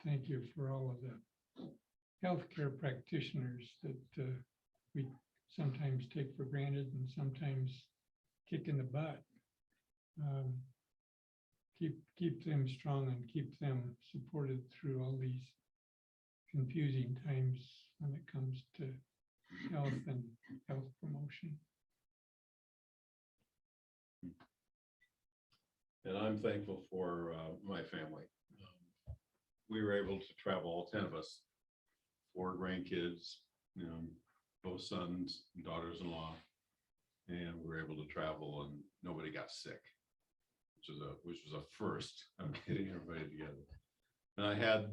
Speaker 5: thank you for all of the healthcare practitioners that we sometimes take for granted and sometimes kick in the butt. Keep them strong and keep them supported through all these confusing times when it comes to health and health promotion.
Speaker 7: And I'm thankful for my family. We were able to travel, all 10 of us, 4 grandkids, both sons and daughters-in-law, and we were able to travel and nobody got sick, which was a first of getting everybody together. And I had,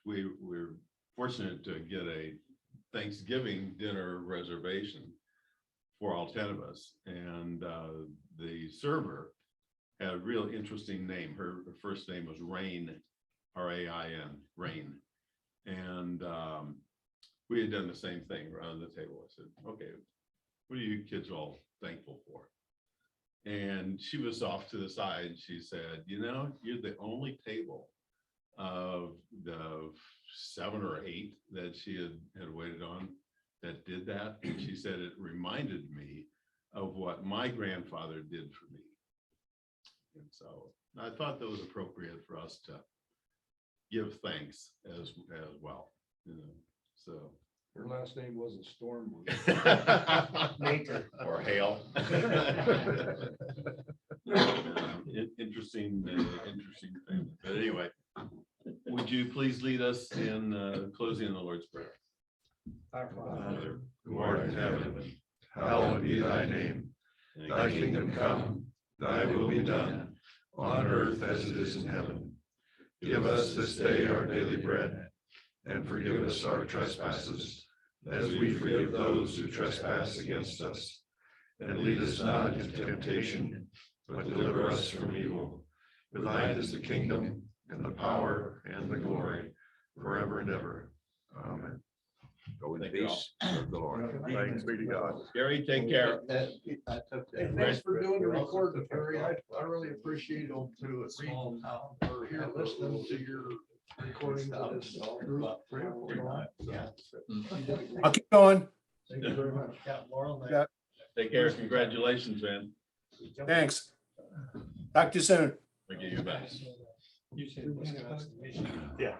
Speaker 7: we were fortunate to get a Thanksgiving dinner reservation for all 10 of us. And the server had a real interesting name. Her first name was Rain, R-A-I-N, Rain. And we had done the same thing around the table. I said, okay, what are you kids all thankful for? And she was off to the side. She said, you're the only table of the 7 or 8 that she had waited on that did that. And she said, it reminded me of what my grandfather did for me. And so I thought that was appropriate for us to give thanks as well. So
Speaker 12: Her last name wasn't Storm.
Speaker 7: or Hale. Interesting thing. But anyway, would you please lead us in closing in the Lord's Prayer?
Speaker 8: Our
Speaker 11: Father, who art in heaven, hallowed be thy name. Thy kingdom come, thy will be done, on earth as it is in heaven. Give us this day our daily bread, and forgive us our trespasses, as we forgive those who trespass against us. And lead us not into temptation, but deliver us from evil. For thine is the kingdom, and the power, and the glory, forever and ever. Amen.
Speaker 3: Go in
Speaker 7: Thank you all.
Speaker 3: peace of the Lord.
Speaker 11: Thanks be to God.
Speaker 7: Gary, take care.
Speaker 12: Hey, thanks for doing the recording, Terry. I really appreciate it to
Speaker 13: Small town.
Speaker 12: or hear listening to your recordings of this group.
Speaker 14: I'll keep going.
Speaker 12: Thank you very much.
Speaker 7: Take care. Congratulations, man.
Speaker 14: Thanks. Talk to you soon.
Speaker 7: Thank you. You bet.
Speaker 10: You said.
Speaker 5: Yeah.